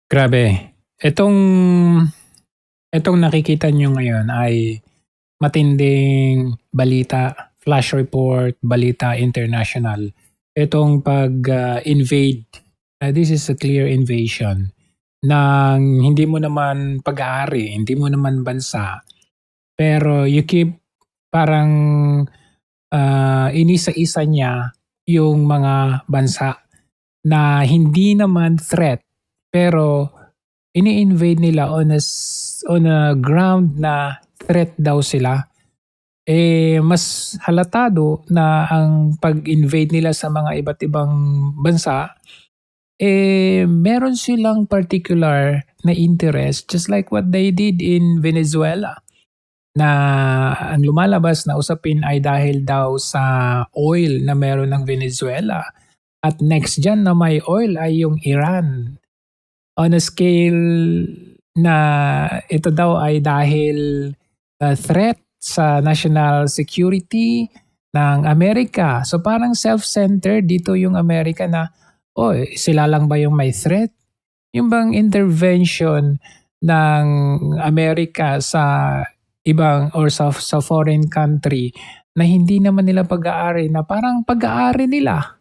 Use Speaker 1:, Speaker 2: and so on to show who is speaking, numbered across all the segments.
Speaker 1: Grabe. Itong nakikita niyo ngayon ay matinding balita, flash report, balita international. Itong pag-invade, this is a clear invasion ng hindi mo naman pag-aari, hindi mo naman bansa, pero you keep parang inisa-isa niya yung mga bansa na hindi naman threat pero ini-invade nila on a ground na threat daw sila. Mas halatado na ang pag-invade nila sa mga iba't ibang bansa, meron silang particular na interest just like what they did in Venezuela. Na ang lumalabas na usapin ay dahil daw sa oil na meron ng Venezuela. At next dyan na may oil ay yung Iran. On a scale na ito daw ay dahil threat sa national security ng Amerika. So parang self-centered dito yung Amerika na, sila lang ba yung may threat? Yung bang intervention ng Amerika sa ibang or sa foreign country na hindi naman nila pag-aari na parang pag-aari nila.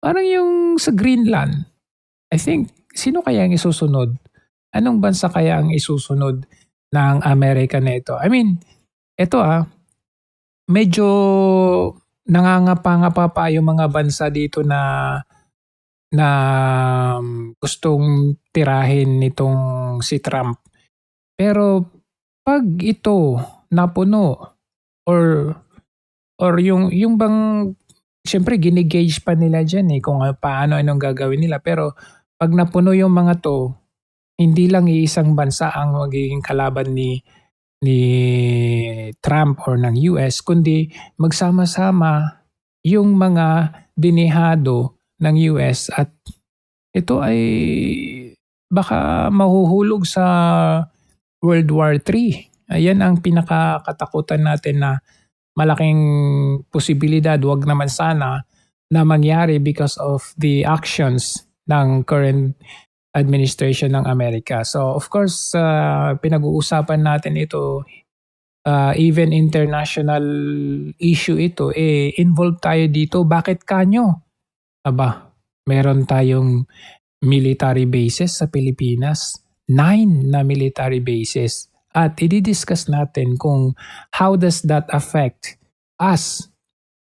Speaker 1: Parang yung sa Greenland. I think, sino kaya ang isusunod? Anong bansa kaya ang isusunod ng Amerika na ito? I mean, ito medyo nangangapa-ngapa pa yung mga bansa dito na gustong tirahin nitong si Trump. Pero pag ito napuno or yung bang siyempre gine-gauge pa nila diyan kung paano anong gagawin nila, pero pag napuno yung mga 'to, hindi lang iisang bansa ang magiging kalaban ni Trump or ng US kundi magsama-sama yung mga dinehado ng US at ito ay baka mahuhulog sa World War III. Ayan ang pinakakatakutan natin na malaking posibilidad, wag naman sana, na mangyari because of the actions ng current administration ng Amerika. So of course, pinag-uusapan natin ito, even international issue ito, involved tayo dito. Bakit kanyo? Aba, meron tayong military bases sa Pilipinas. 9 na military bases. At i-discuss natin kung how does that affect us,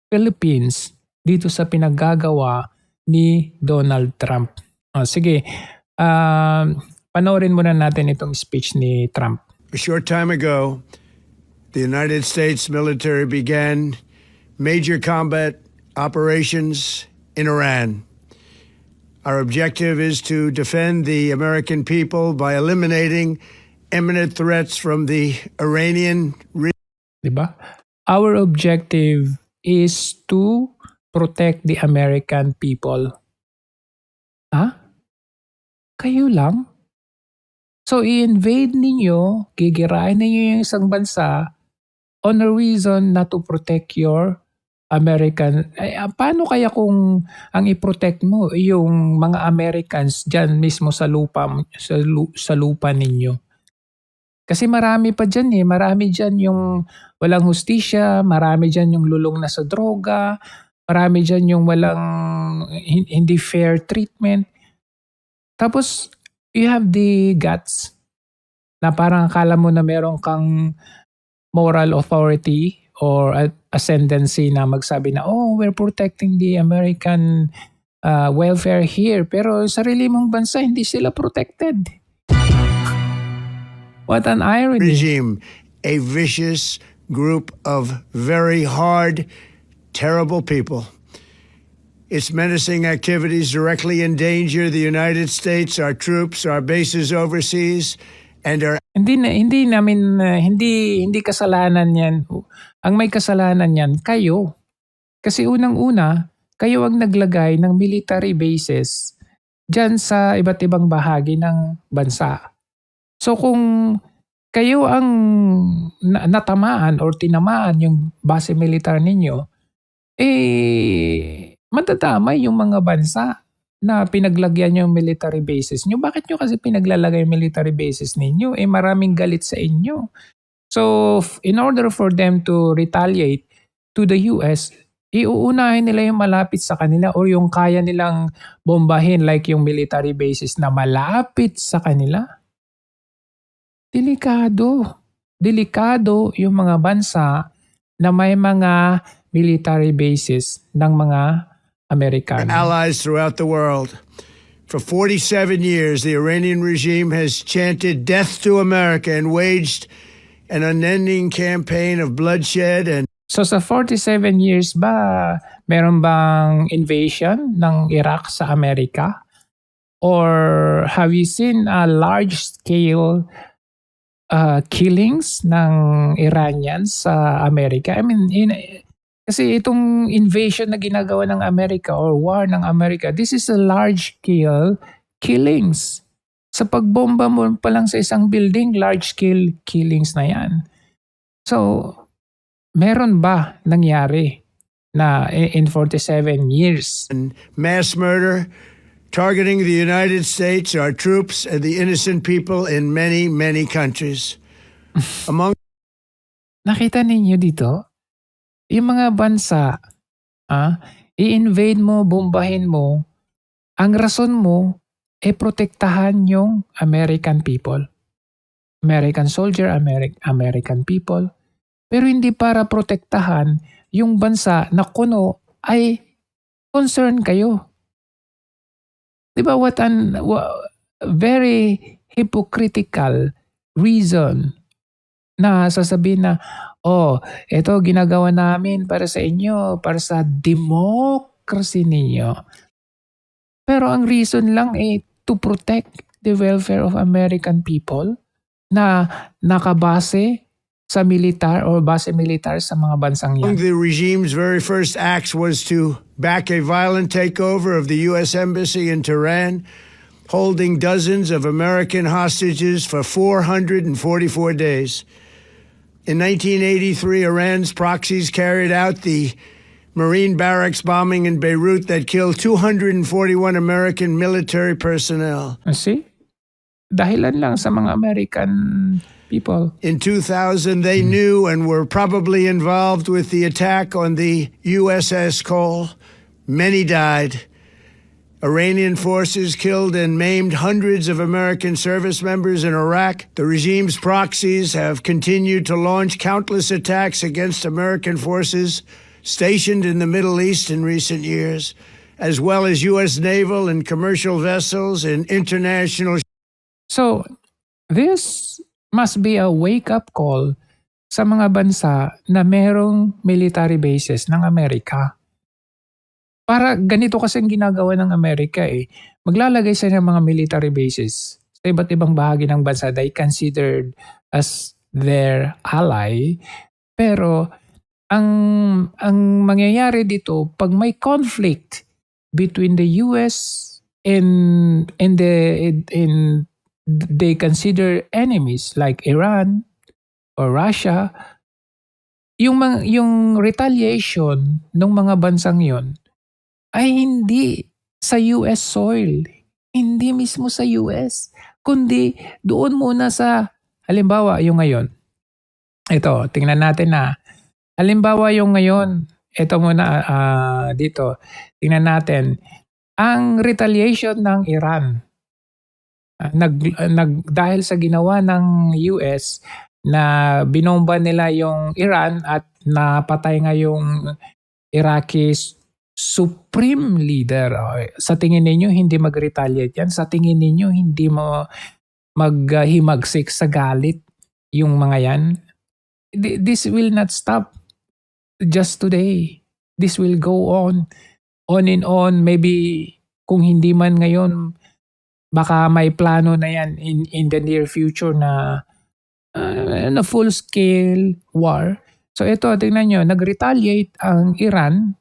Speaker 1: Philippines, dito sa pinaggagawa ni Donald Trump. Sige, panoorin muna natin itong speech ni Trump.
Speaker 2: A short time ago, the United States military began major combat operations in Iran. Our objective is to defend the American people by eliminating imminent threats from the Iranian regime.
Speaker 1: Diba? Our objective is to protect the American people. Kayo lang? So, i-invade ninyo, gigirain ninyo yung isang bansa on a reason not to protect your American. Paano kaya kung ang i-protect mo yung mga Americans dyan mismo sa lupa ninyo? Kasi marami pa dyan marami dyan yung walang hustisya, marami dyan yung lulong na sa droga, marami dyan yung walang hindi fair treatment. Tapos, you have the guts na parang akala mo na meron kang moral authority or ascendancy na magsabi na, we're protecting the American welfare here. Pero sarili mong bansa, hindi sila protected. What an irony.
Speaker 2: Regime, a vicious group of very hard, terrible people. Its menacing activities directly endanger the United States, our troops, our bases overseas, and our...
Speaker 1: Hindi kasalanan yan. Ang may kasalanan yan, kayo. Kasi unang-una, kayo ang naglagay ng military bases dyan sa iba't ibang bahagi ng bansa. So kung kayo ang natamaan or tinamaan yung base militar ninyo, madadamay yung mga bansa na pinaglagyan yung military bases nyo. Bakit nyo kasi pinaglalagay yung military bases ninyo? Maraming galit sa inyo. So, in order for them to retaliate to the US, iuunahin nila yung malapit sa kanila or yung kaya nilang bombahin like yung military bases na malapit sa kanila. Delikado. Delikado yung mga bansa na may mga military bases ng mga Amerikano.
Speaker 2: allies throughout the world. For 47 years, the Iranian regime has chanted death to America and waged an unending campaign of bloodshed and
Speaker 1: So sa 47 years ba, meron bang invasion ng Iraq sa Amerika? Or have you seen a large-scale killings ng Iranians sa Amerika? I mean, kasi itong invasion na ginagawa ng Amerika or war ng Amerika, this is a large-scale killings. Sa pagbomba mo pa lang sa isang building, large-scale killings na yan. So, meron ba nangyari na in 47 years?
Speaker 2: mass murder targeting the United States, our troops, and the innocent people in many, many countries. Among
Speaker 1: Nakita ninyo dito? Yung mga bansa, i-invade mo, bombahin mo, ang rason mo, protektahan yung American people. American soldier, American people. Pero hindi para protektahan yung bansa na kuno ay concern kayo. Diba very hypocritical reason na sasabihin na, ito ginagawa namin para sa inyo, para sa democracy ninyo. Pero ang reason lang to protect the welfare of American people na nakabase sa militar or base militar sa mga bansang yan.
Speaker 2: the regime's very first acts was to back a violent takeover of the U.S. Embassy in Tehran, holding dozens of American hostages for 444 days. In 1983, Iran's proxies carried out the Marine barracks bombing in Beirut that killed 241 American military personnel.
Speaker 1: See? Dahilan lang sa mga American people.
Speaker 2: In 2000, they knew and were probably involved with the attack on the USS Cole. Many died. Iranian forces killed and maimed hundreds of American service members in Iraq. The regime's proxies have continued to launch countless attacks against American forces stationed in the Middle East in recent years, as well as U.S. naval and commercial vessels in international.
Speaker 1: So, this must be a wake-up call sa mga bansa na merong military bases ng Amerika. Para ganito kasi ang ginagawa ng Amerika maglalagay sila ng mga military bases sa iba't ibang bahagi ng bansa they considered as their ally. Pero ang mangyayari dito pag may conflict between the US and they consider enemies like Iran or Russia, yung retaliation ng mga bansang yon ay hindi sa US soil, hindi mismo sa US, kundi doon muna sa, halimbawa yung ngayon. Ito, tingnan natin na. Halimbawa yung ngayon, ito muna dito, tingnan natin. Ang retaliation ng Iran, dahil sa ginawa ng US na binomba nila yung Iran at napatay nga yung Iraqi supreme leader. Sa tingin ninyo hindi mag-retaliate yan? Sa tingin ninyo hindi mo maghimagsik sa galit yung mga yan? This will not stop just today. This will go on and on. Maybe kung hindi man ngayon, baka may plano na yan in the near future na full-scale war. So ito, tingnan nyo, nag-retaliate ang Iran.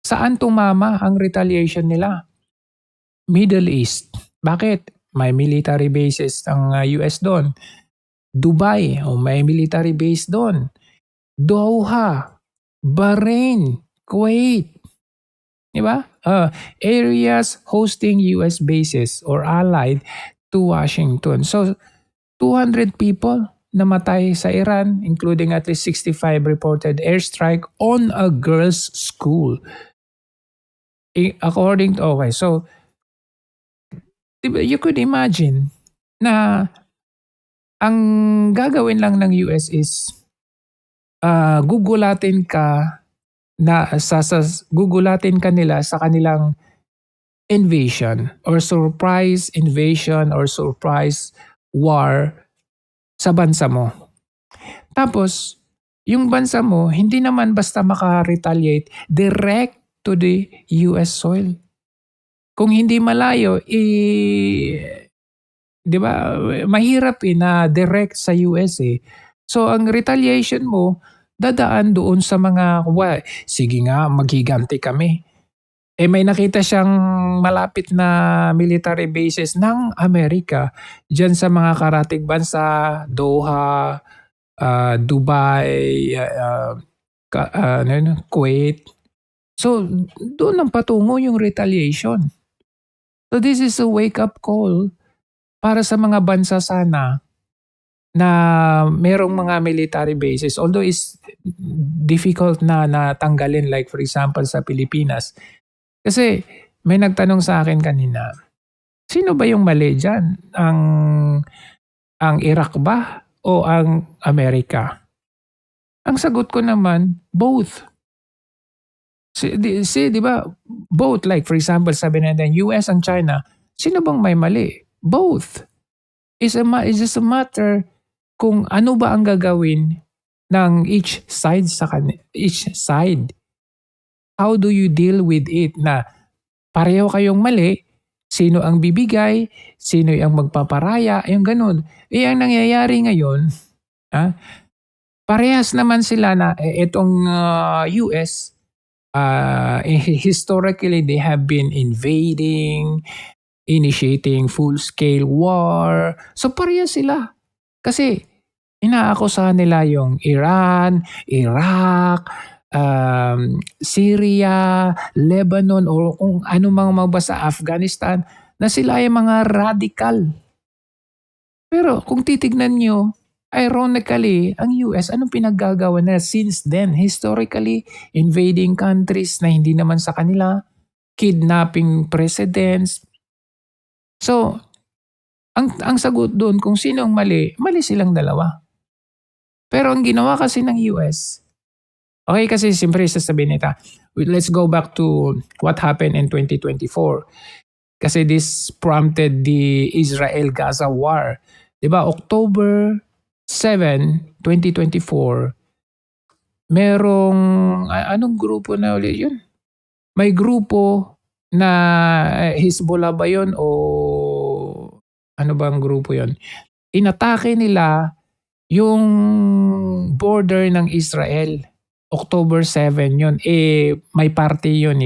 Speaker 1: Saan tumama ang retaliation nila? Middle East. Bakit? May military bases ang US doon. Dubai, may military base doon. Doha, Bahrain, Kuwait. Di ba? Areas hosting US bases or allied to Washington. So 200 people namatay sa Iran, including at least 65 reported airstrike on a girls' school. According to, okay, so diba, you could imagine na ang gagawin lang ng US is gugulatin ka gugulatin ka nila sa kanilang invasion or surprise invasion or surprise war sa bansa mo. Tapos, yung bansa mo, hindi naman basta maka-retaliate direct to the US soil. Kung hindi malayo, di ba, mahirap na direct sa US eh. So, ang retaliation mo, dadaan doon sa mga, sige nga, maghiganti kami. May nakita siyang malapit na military bases ng Amerika dyan sa mga karatig bansa, Doha, Dubai, Kuwait. So, doon ang patungo yung retaliation. So, this is a wake-up call para sa mga bansa sana na merong mga military bases. Although it's difficult na tanggalin, like for example sa Pilipinas. Kasi may nagtanong sa akin kanina, sino ba yung mali dyan? Ang Iraq ba o ang Amerika? Ang sagot ko naman, both. Di ba? Both. Like for example, sabi natin, US and China, sino bang may mali? Both. It's just a matter kung ano ba ang gagawin ng each side each side. How do you deal with it na pareho kayong mali, sino ang bibigay, sino ang magpaparaya, yung ganun. Ang nangyayari ngayon, parehas naman sila na itong US, historically they have been invading, initiating full-scale war. So parehas sila. Kasi inaakusahan nila yung Iran, Iraq, Syria, Lebanon, o kung ano mang mabasa Afghanistan, na sila ay mga radical. Pero kung titignan nyo, ironically, ang US, anong pinaggagawa na since then? Historically, invading countries na hindi naman sa kanila, kidnapping presidents. So, ang sagot doon kung sino ang mali silang dalawa. Pero ang ginawa kasi ng US, okay, kasi siyempre sasabihin nila, let's go back to what happened in 2024. Kasi this prompted the Israel-Gaza war. Diba, October 7, 2024, merong, anong grupo na ulit yun? May grupo na Hezbollah ba yun o ano bang grupo yun? Inatake nila yung border ng Israel. October 7 yun. May party yun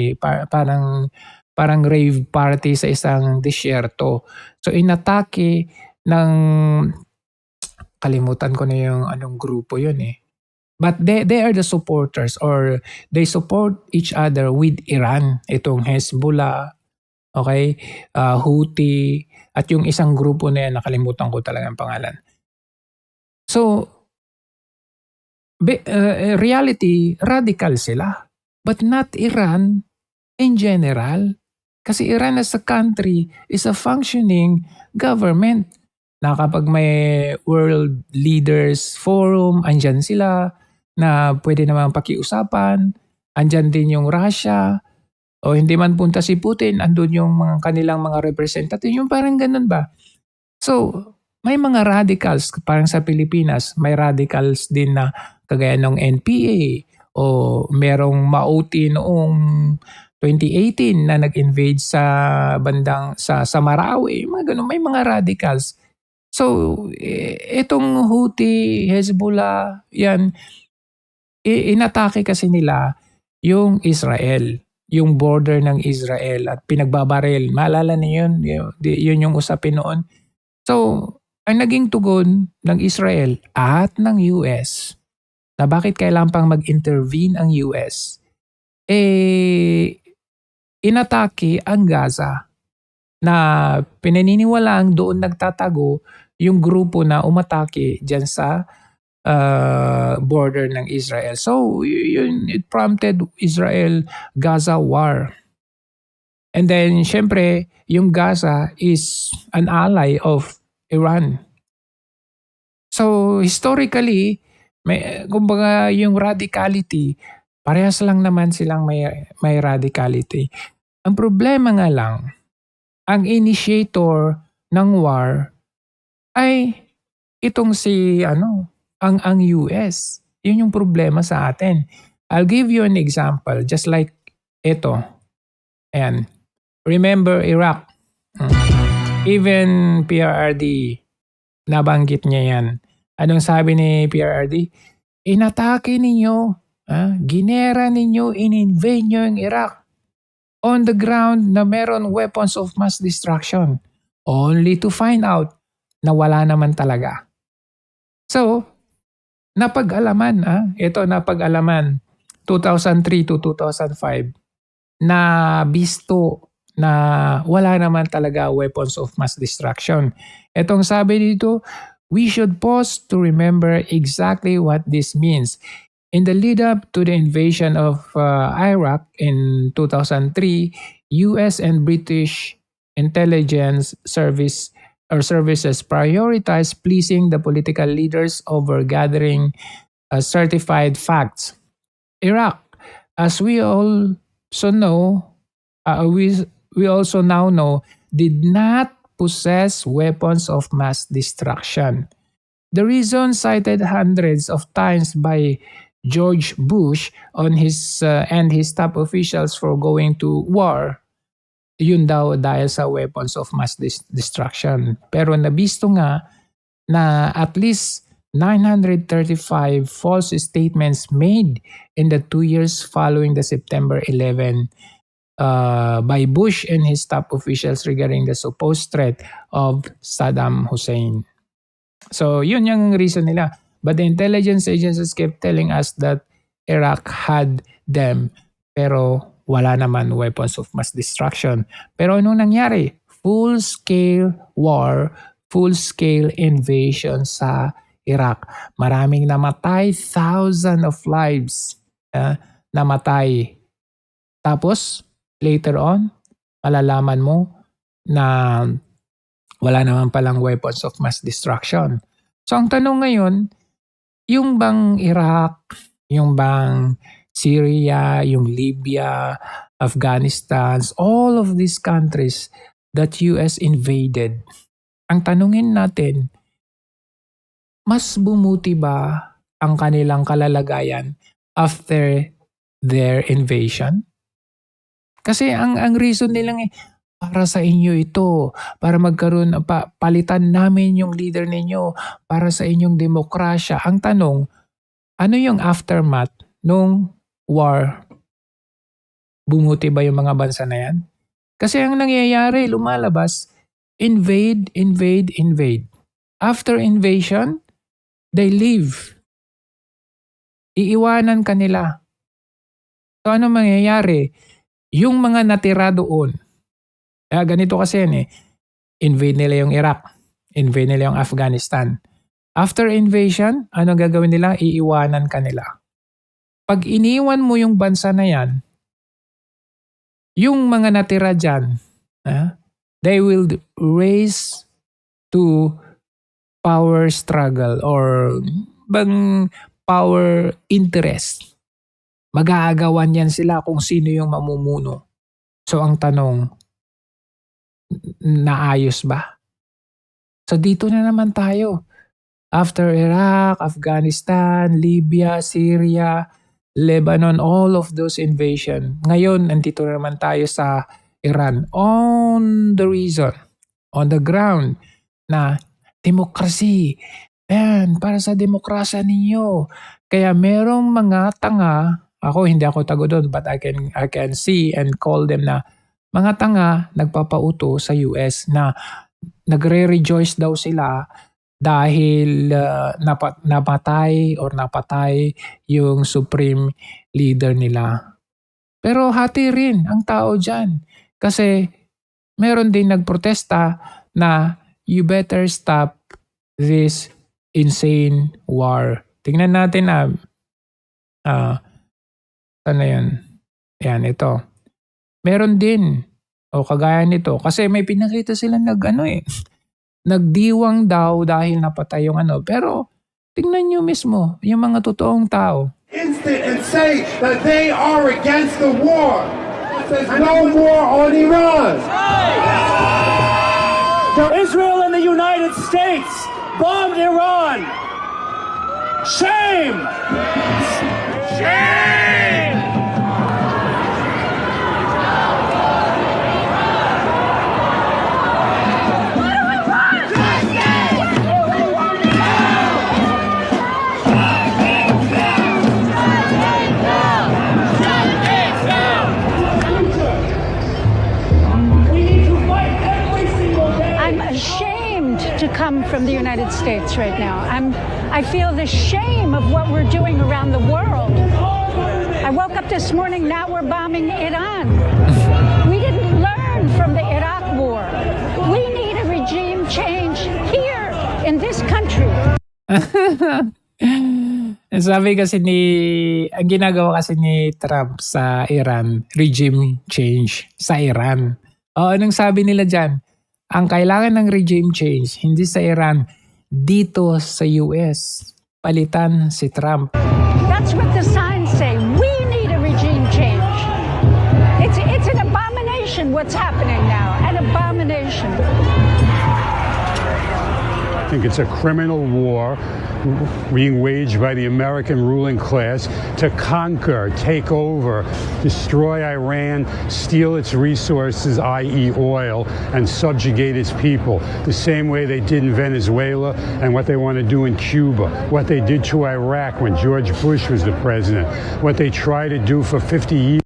Speaker 1: parang rave party sa isang disyerto. So inatake ng, kalimutan ko na yung anong grupo yun But they are the supporters or they support each other with Iran. Itong Hezbollah, okay, Houthi, at yung isang grupo na yan, nakalimutan ko talaga ang pangalan. So, reality, radical sila. But not Iran in general. Kasi Iran as a country is a functioning government. Na kapag may World Leaders Forum, andyan sila na pwede naman pakiusapan. Andyan din yung Russia. O hindi man punta si Putin, andun yung mga kanilang mga representative. Yung parang ganun ba? So, may mga radicals, parang sa Pilipinas, may radicals din na kagaya ng NPA o merong Mauti noong 2018 na nag-invade sa bandang sa Marawi. Mga ganun, may mga radicals. So, itong Houthi, Hezbollah, yan, inatake kasi nila yung Israel, yung border ng Israel at pinagbabaril. Maalala niyo yun? Yun yung usapin noon. So, ang naging tugon ng Israel at ng US na bakit kailangan pang mag-intervene ang US, inatake ang Gaza na pinaniniwalaang doon nagtatago yung grupo na umatake dyan sa border ng Israel. So, yun, it prompted Israel-Gaza war. And then, syempre, yung Gaza is an ally of Iran. So, historically, kumbaga yung radicality, parehas lang naman silang may radicality. Ang problema nga lang, ang initiator ng war ay itong ang US. Yun yung problema sa atin. I'll give you an example, just like ito. Ayan. Remember Iraq. Even PRRD, nabanggit niya yan. Anong sabi ni PRRD? Inatake ninyo, ginera ninyo, in-invade nyo yung Iraq on the ground na meron weapons of mass destruction. Only to find out na wala naman talaga. So, napag-alaman, napag-alaman 2003 to 2005 na bisto na wala naman talaga weapons of mass destruction. Etong sabi dito, we should pause to remember exactly what this means. In the lead up to the invasion of Iraq in 2003, US and British intelligence services prioritized pleasing the political leaders over gathering certified facts. Iraq, as we also know, we also now know, did not possess weapons of mass destruction. The reason cited hundreds of times by George Bush on his and his top officials for going to war, yun daw dahil sa weapons of mass destruction. Pero nabisto nga na at least 935 false statements made in the 2 years following the September 11 by Bush and his top officials regarding the supposed threat of Saddam Hussein. So yun yung reason nila. But the intelligence agencies kept telling us that Iraq had them, pero wala naman weapons of mass destruction. Pero anong nangyari? Full-scale war, full-scale invasion sa Iraq. Maraming namatay, thousands of lives namatay. Tapos, later on, malalaman mo na wala naman palang weapons of mass destruction. So ang tanong ngayon, yung bang Iraq, yung bang Syria, yung Libya, Afghanistan, all of these countries that US invaded, ang tanungin natin, mas bumuti ba ang kanilang kalalagayan after their invasion? Kasi ang reason nilang para sa inyo ito, para magkaroon, palitan namin yung leader ninyo, para sa inyong demokrasya. Ang tanong, ano yung aftermath nung war? Bumuti ba yung mga bansa na yan? Kasi ang nangyayari, lumalabas, invade. After invasion, they leave. Iiwanan kanila. So ano mangyayari? Yung mga natira doon, ganito kasi yan invade nila yung Iraq, invade nila yung Afghanistan. After invasion, ano gagawin nila? Iiwanan kanila. Pag iniwan mo yung bansa na yan, yung mga natira dyan, they will raise to power struggle or bang power interest. Mag-aagawan yan sila kung sino yung mamumuno. So ang tanong, naayos ba? So dito na naman tayo. After Iraq, Afghanistan, Libya, Syria, Lebanon, all of those invasion. Ngayon, nandito na naman tayo sa Iran. On the reason, on the ground na demokrasi. Ayan, para sa demokrasya ninyo. Kaya merong mga tanga, hindi ako tago doon, but I can see and call them na mga tanga nagpapauto sa US na nagre-rejoice daw sila dahil napatay yung supreme leader nila. Pero hati rin ang tao dyan. Kasi meron din nagprotesta na you better stop this insane war. Tingnan natin na ano yun? Yan, ito. Meron din. O kagaya nito. Kasi may pinakita sila nagdiwang daw dahil napatay yung Pero tingnan nyo mismo, yung mga totoong tao.
Speaker 3: Instant and say that they are against the war. There's no war on Iran. Israel and the United States bombed Iran. Shame! Shame!
Speaker 4: I'm ashamed to come from the United States right now. I feel the shame of what we're doing around the world. I woke up this morning, now we're bombing Iran. We didn't learn from the Iraq war. We need a regime change here in this country.
Speaker 1: Sabi kasi ang ginagawa kasi ni Trump sa Iran, regime change sa Iran. Anong sabi nila dyan? Ang kailangan ng regime change, hindi sa Iran, dito sa US. Palitan si Trump.
Speaker 4: That's what the signs say. We need a regime change. It's an abomination what's happening now. An abomination.
Speaker 5: I think it's a criminal war being waged by the American ruling class to conquer, take over, destroy Iran, steal its resources, i.e. oil, and subjugate its people. The same way they did in Venezuela and what they want to do in Cuba, what they did to Iraq when George Bush was the president, what they try to do for 50 years.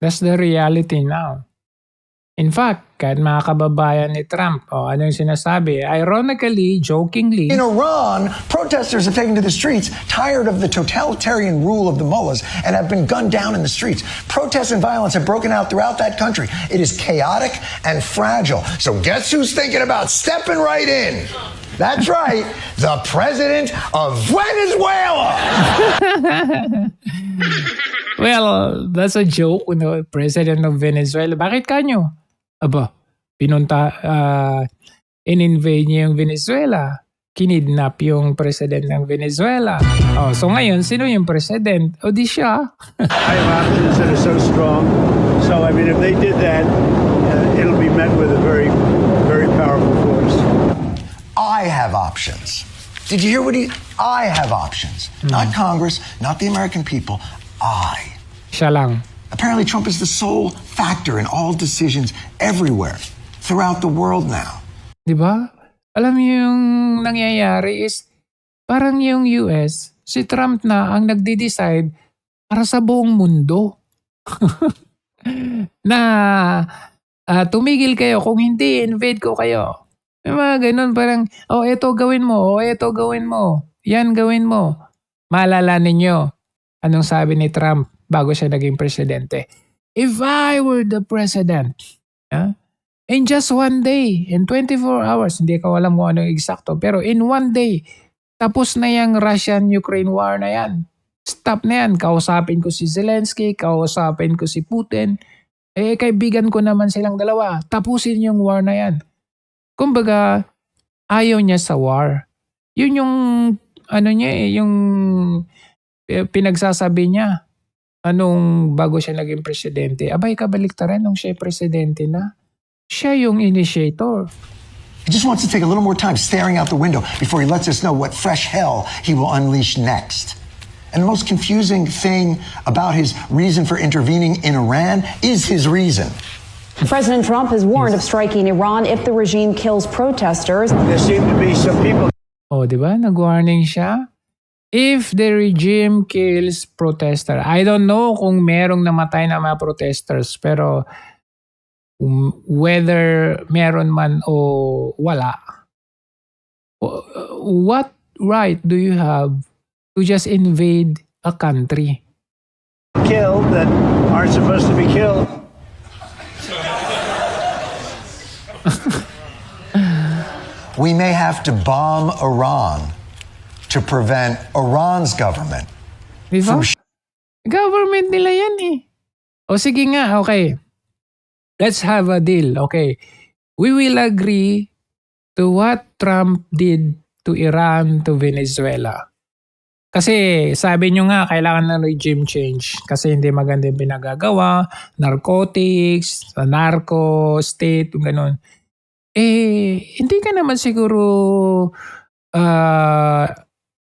Speaker 1: That's the reality now. In fact, kahit mga kababayan ni Trump, ano yung sinasabi? Ironically, jokingly,
Speaker 6: In Iran, protesters have taken to the streets, tired of the totalitarian rule of the mullahs, and have been gunned down in the streets. Protests and violence have broken out throughout that country. It is chaotic and fragile. So guess who's thinking about stepping right in? That's right, the president of Venezuela!
Speaker 1: well, that's a joke, President of Venezuela. Bakit kanyo? Aba, in-invade niya yung Venezuela. Kinidnap yung president ng Venezuela. So ngayon, sino yung president? O di siya.
Speaker 2: I have options that are so strong. So, I mean, if they did that, it'll be met with a very, very powerful force.
Speaker 6: I have options. Did you hear what I have options. Not Congress, not the American people. I.
Speaker 1: Siya lang.
Speaker 6: Apparently, Trump is the sole factor in all decisions everywhere, throughout the world now.
Speaker 1: Diba? Alam niyo yung nangyayari is parang yung US, si Trump na ang nagde-decide para sa buong mundo. na tumigil kayo, kung hindi, invade ko kayo. May mga ganun, parang, eto gawin mo, eto gawin mo, yan gawin mo. Maalala ninyo, anong sabi ni Trump bago siya naging presidente? If I were the president, in just one day, in 24 hours, hindi ko alam kung anong eksakto, pero in one day, tapos na yung Russian-Ukraine war na yan. Stop na yan. Kausapin ko si Zelensky, kausapin ko si Putin. Kaibigan ko naman silang dalawa. Tapusin yung war na yan. Kumbaga, ayaw niya sa war. Yun yung, yung pinagsasabi niya. Bago siya naging presidente. Abay, kabaliktaran nung siya presidente na. Siya yung initiator.
Speaker 6: He just wants to take a little more time staring out the window before he lets us know what fresh hell he will unleash next. And the most confusing thing about his reason for intervening in Iran is his reason.
Speaker 7: President Trump has warned of striking Iran if the regime kills protesters.
Speaker 2: There seem to be some people.
Speaker 1: Di ba? Nag-warning siya. If the regime kills protester. I don't know kung merong namatay na mga protesters, pero whether meron man o wala, what right do you have to just invade a country?
Speaker 2: killed that aren't supposed to be killed.
Speaker 6: We may have to bomb Iran to prevent Iran's government
Speaker 1: Di ba?
Speaker 6: from
Speaker 1: Government nila yan eh. O sige nga, okay. Let's have a deal. Okay. We will agree to what Trump did to Iran, to Venezuela. Kasi sabi nyo nga, kailangan ng regime change. Kasi hindi maganda yung pinagagawa, narcotics, narco state, gano'n. Hindi ka naman siguro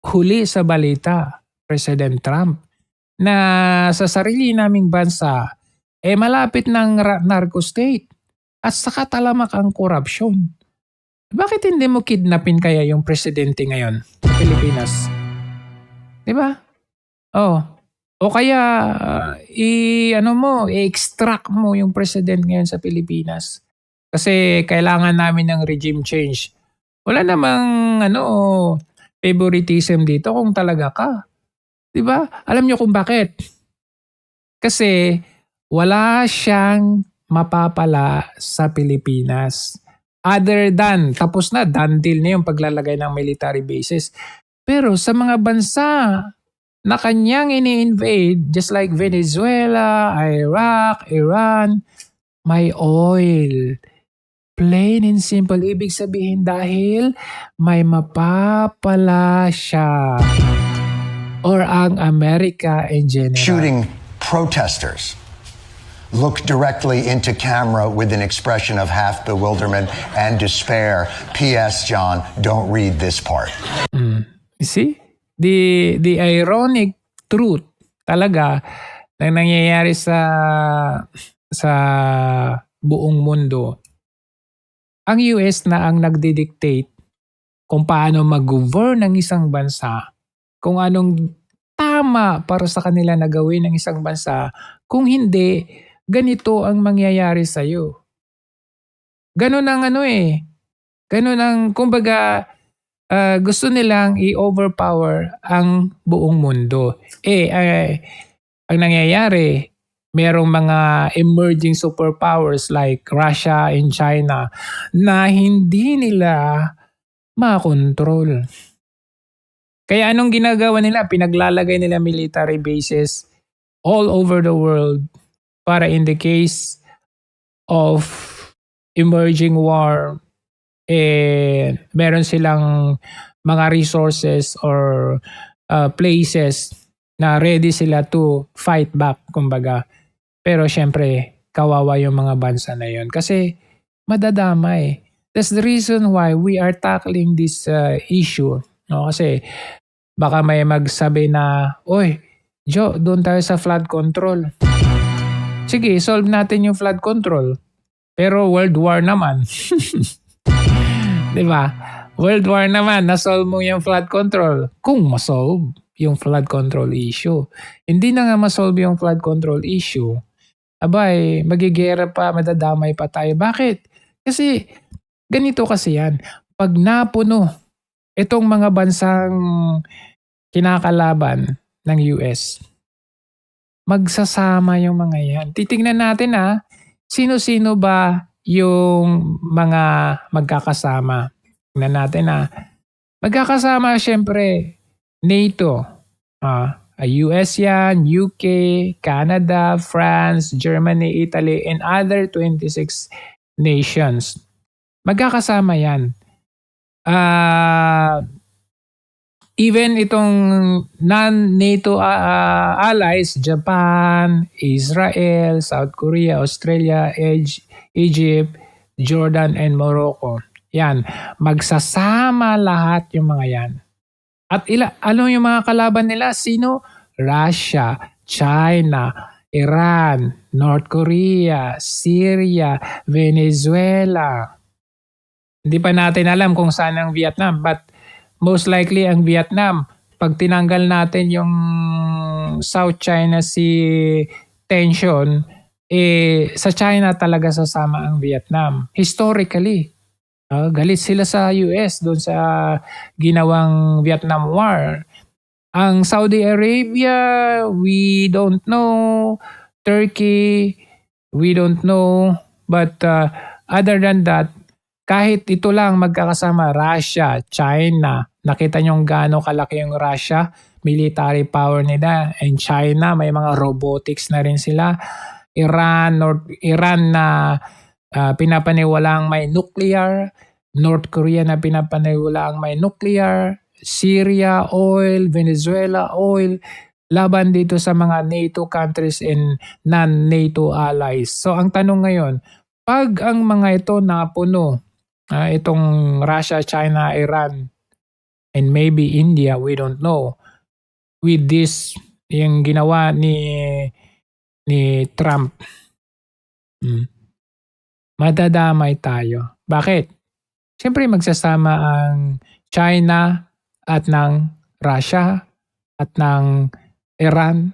Speaker 1: huli sa balita, President Trump, na sa sarili naming bansa, malapit ng narco state at saka talamak ang korupsyon. Bakit hindi mo kidnapin kaya yung presidente ngayon sa Pilipinas? Diba? O kaya i-extract mo yung president ngayon sa Pilipinas. Kasi kailangan namin ng regime change. Wala namang favoritism dito kung talaga ka. 'Di ba? Alam niyo kung bakit? Kasi wala siyang mapapala sa Pilipinas. Other than, tapos na, done deal na yung paglalagay ng military bases. Pero sa mga bansa na kanyang ini-invade, just like Venezuela, Iraq, Iran, may oil. Plain and simple. Ibig sabihin dahil may mapapala siya. Or ang Amerika in general.
Speaker 6: shooting protesters look directly into camera with an expression of half bewilderment and despair. P.S. John, don't read this part.
Speaker 1: You see? The ironic truth talaga na nangyayari sa buong mundo. Ang US na ang nagdidictate kung paano mag-govern ng isang bansa, kung anong tama para sa kanila na gawin ng isang bansa, kung hindi, ganito ang mangyayari sa'yo. Ganon ang ganon ang, kumbaga, gusto nilang i-overpower ang buong mundo. Ang nangyayari, merong mga emerging superpowers like Russia and China na hindi nila makontrol. Kaya anong ginagawa nila? Pinaglalagay nila military bases all over the world para in the case of emerging war, meron silang mga resources or places na ready sila to fight back, kumbaga. Pero syempre, kawawa yung mga bansa na yun kasi madadamay. That's the reason why we are tackling this issue. No? Kasi baka may magsabi na, "Oy, Joe, doon tayo sa flood control." Sige, solve natin yung flood control. Pero World War naman. Diba? World War naman, nasolve mo yung flood control. Kung masolve yung flood control issue. Hindi na nga masolve yung flood control issue. Abay, magigera pa, madadamay pa tayo. Bakit? Kasi, ganito kasi yan. Pag napuno itong mga bansang kinakalaban ng US, magsasama yung mga yan. Titingnan natin sino-sino ba yung mga magkakasama. Tingnan natin magkakasama syempre NATO, US yan, UK, Canada, France, Germany, Italy, and other 26 nations. Magkakasama yan. Even itong non-NATO allies, Japan, Israel, South Korea, Australia, Egypt, Jordan, and Morocco. Yan, magsasama lahat yung mga yan. At ano yung mga kalaban nila? Sino? Russia, China, Iran, North Korea, Syria, Venezuela. Hindi pa natin alam kung saan ang Vietnam, but most likely ang Vietnam, pag tinanggal natin yung South China Sea tension, sa China talaga sasama ang Vietnam. Historically, galit sila sa US doon sa ginawang Vietnam War. Ang Saudi Arabia, we don't know. Turkey, we don't know. But other than that, kahit ito lang magkakasama, Russia, China, nakita nyo gaano kalaki yung Russia, military power nila, and China, may mga robotics na rin sila. Iran na pinapaniwalaang may nuclear, North Korea na pinapaniwalaang may nuclear, Syria, oil, Venezuela, oil, laban dito sa mga NATO countries and non-NATO allies. So ang tanong ngayon, pag ang mga ito napuno, itong Russia, China, Iran, and maybe India, we don't know, with this, yung ginawa ni Trump, madadamay tayo. Bakit? Siyempre magsasama ang China at ng Russia at ng Iran.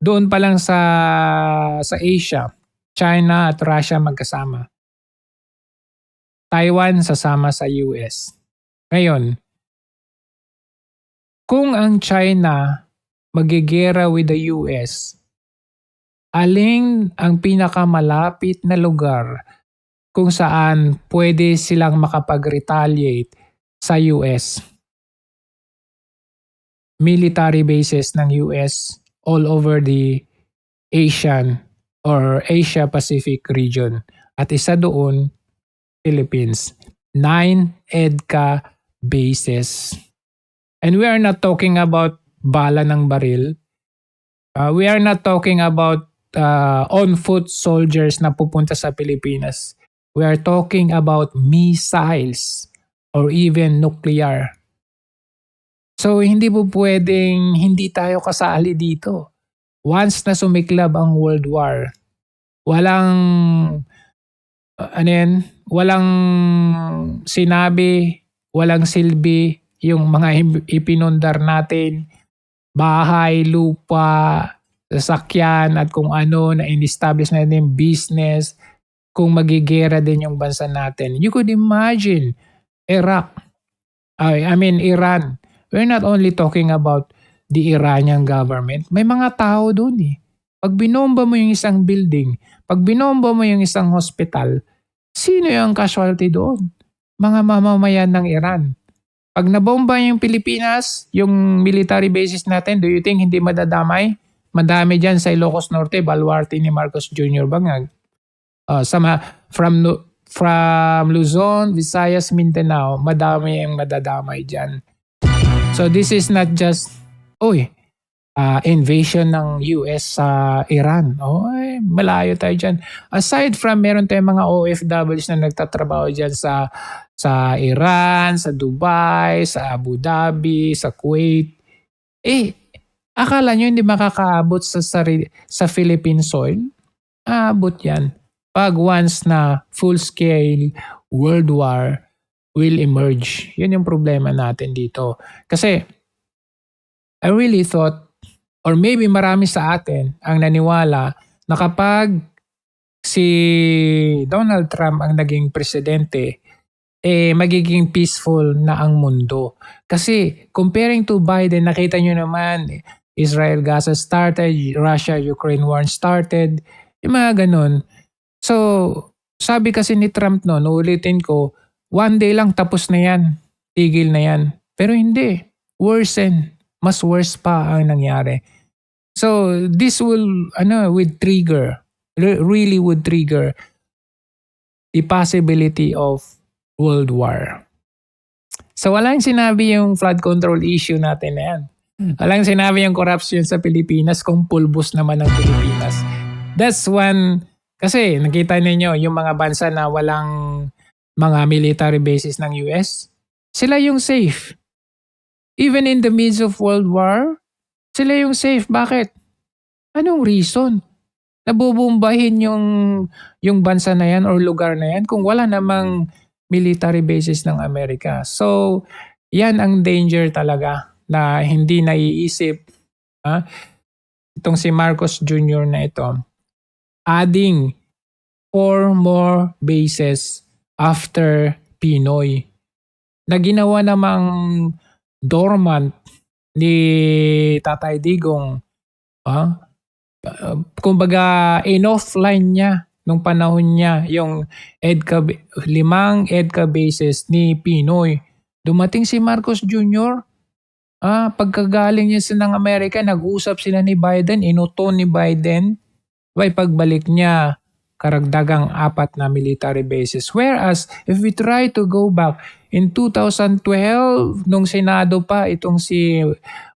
Speaker 1: Doon pa lang sa Asia, China at Russia magkasama. Taiwan sasama sa US. Ngayon, kung ang China magigera with the US, alin ang pinakamalapit na lugar kung saan pwede silang makapag-retaliate sa US? Military bases ng US all over the Asian or Asia-Pacific region. At isa doon, Philippines. 9 EDCA bases. And we are not talking about bala ng baril. We are not talking about on-foot soldiers na pupunta sa Pilipinas. We are talking about missiles or even nuclear. So hindi po pwedeng hindi tayo kasali dito. Once na sumiklab ang World War, walang sinabi, walang silbi yung mga ipinundar natin, bahay, lupa, sasakyan at kung ano na in-establish natin business, kung magigera din yung bansa natin. You could imagine Iran. We're not only talking about the Iranian government. May mga tao doon eh. Pag binomba mo yung isang building, pag binomba mo yung isang hospital, sino yung casualty doon? Mga mamamayan ng Iran. Pag nabomba yung Pilipinas, yung military bases natin, do you think hindi madadamay? Madami dyan sa Ilocos Norte, Baluarte ni Marcos Jr. Bangag. From Luzon, Visayas, Mindanao, madami yung madadamay dyan. So this is not just, invasion ng US sa Iran. Malayo tayo dyan. Aside from meron tayong mga OFWs na nagtatrabaho dyan sa Iran, sa Dubai, sa Abu Dhabi, sa Kuwait. Akala nyo hindi makakaabot sa Philippine soil? Abot yan. Pag once na full-scale World War will emerge. Yun yung problema natin dito. Kasi I really thought, or maybe marami sa atin ang naniwala na kapag si Donald Trump ang naging presidente, magiging peaceful na ang mundo. Kasi comparing to Biden, nakita nyo naman, Israel-Gaza started, Russia-Ukraine war started, yung mga ganun. So, sabi kasi ni Trump ulitin ko, one day lang tapos na yan, tigil na yan. Pero hindi, worsen, mas worse pa ang nangyari. So, this would trigger, really would trigger the possibility of World War. So walang sinabi yung flood control issue natin na yan. Walang sinabi yung corruption sa Pilipinas kung pulbos naman ang Pilipinas. That's one, kasi nakita ninyo yung mga bansa na walang mga military bases ng US, sila yung safe. Even in the midst of World War, sila yung safe. Bakit? Anong reason? Nabubumbahin yung bansa na yan or lugar na yan kung wala namang military bases ng Amerika. So, yan ang danger talaga na hindi naiisip. Itong si Marcos Jr. na ito, adding 4 more bases after Pinoy na ginawa namang dormant ni Tatay Digong. Kumbaga, in-offline niya nung panahon niya yung limang EDCA bases ni Pinoy. Dumating si Marcos Jr., pagkagaling niya ng Amerika, nag-usap sila ni Biden, inuton ni Biden, pagbalik niya, karagdagang 4 na military bases. Whereas, if we try to go back, in 2012, nung Senado pa, itong si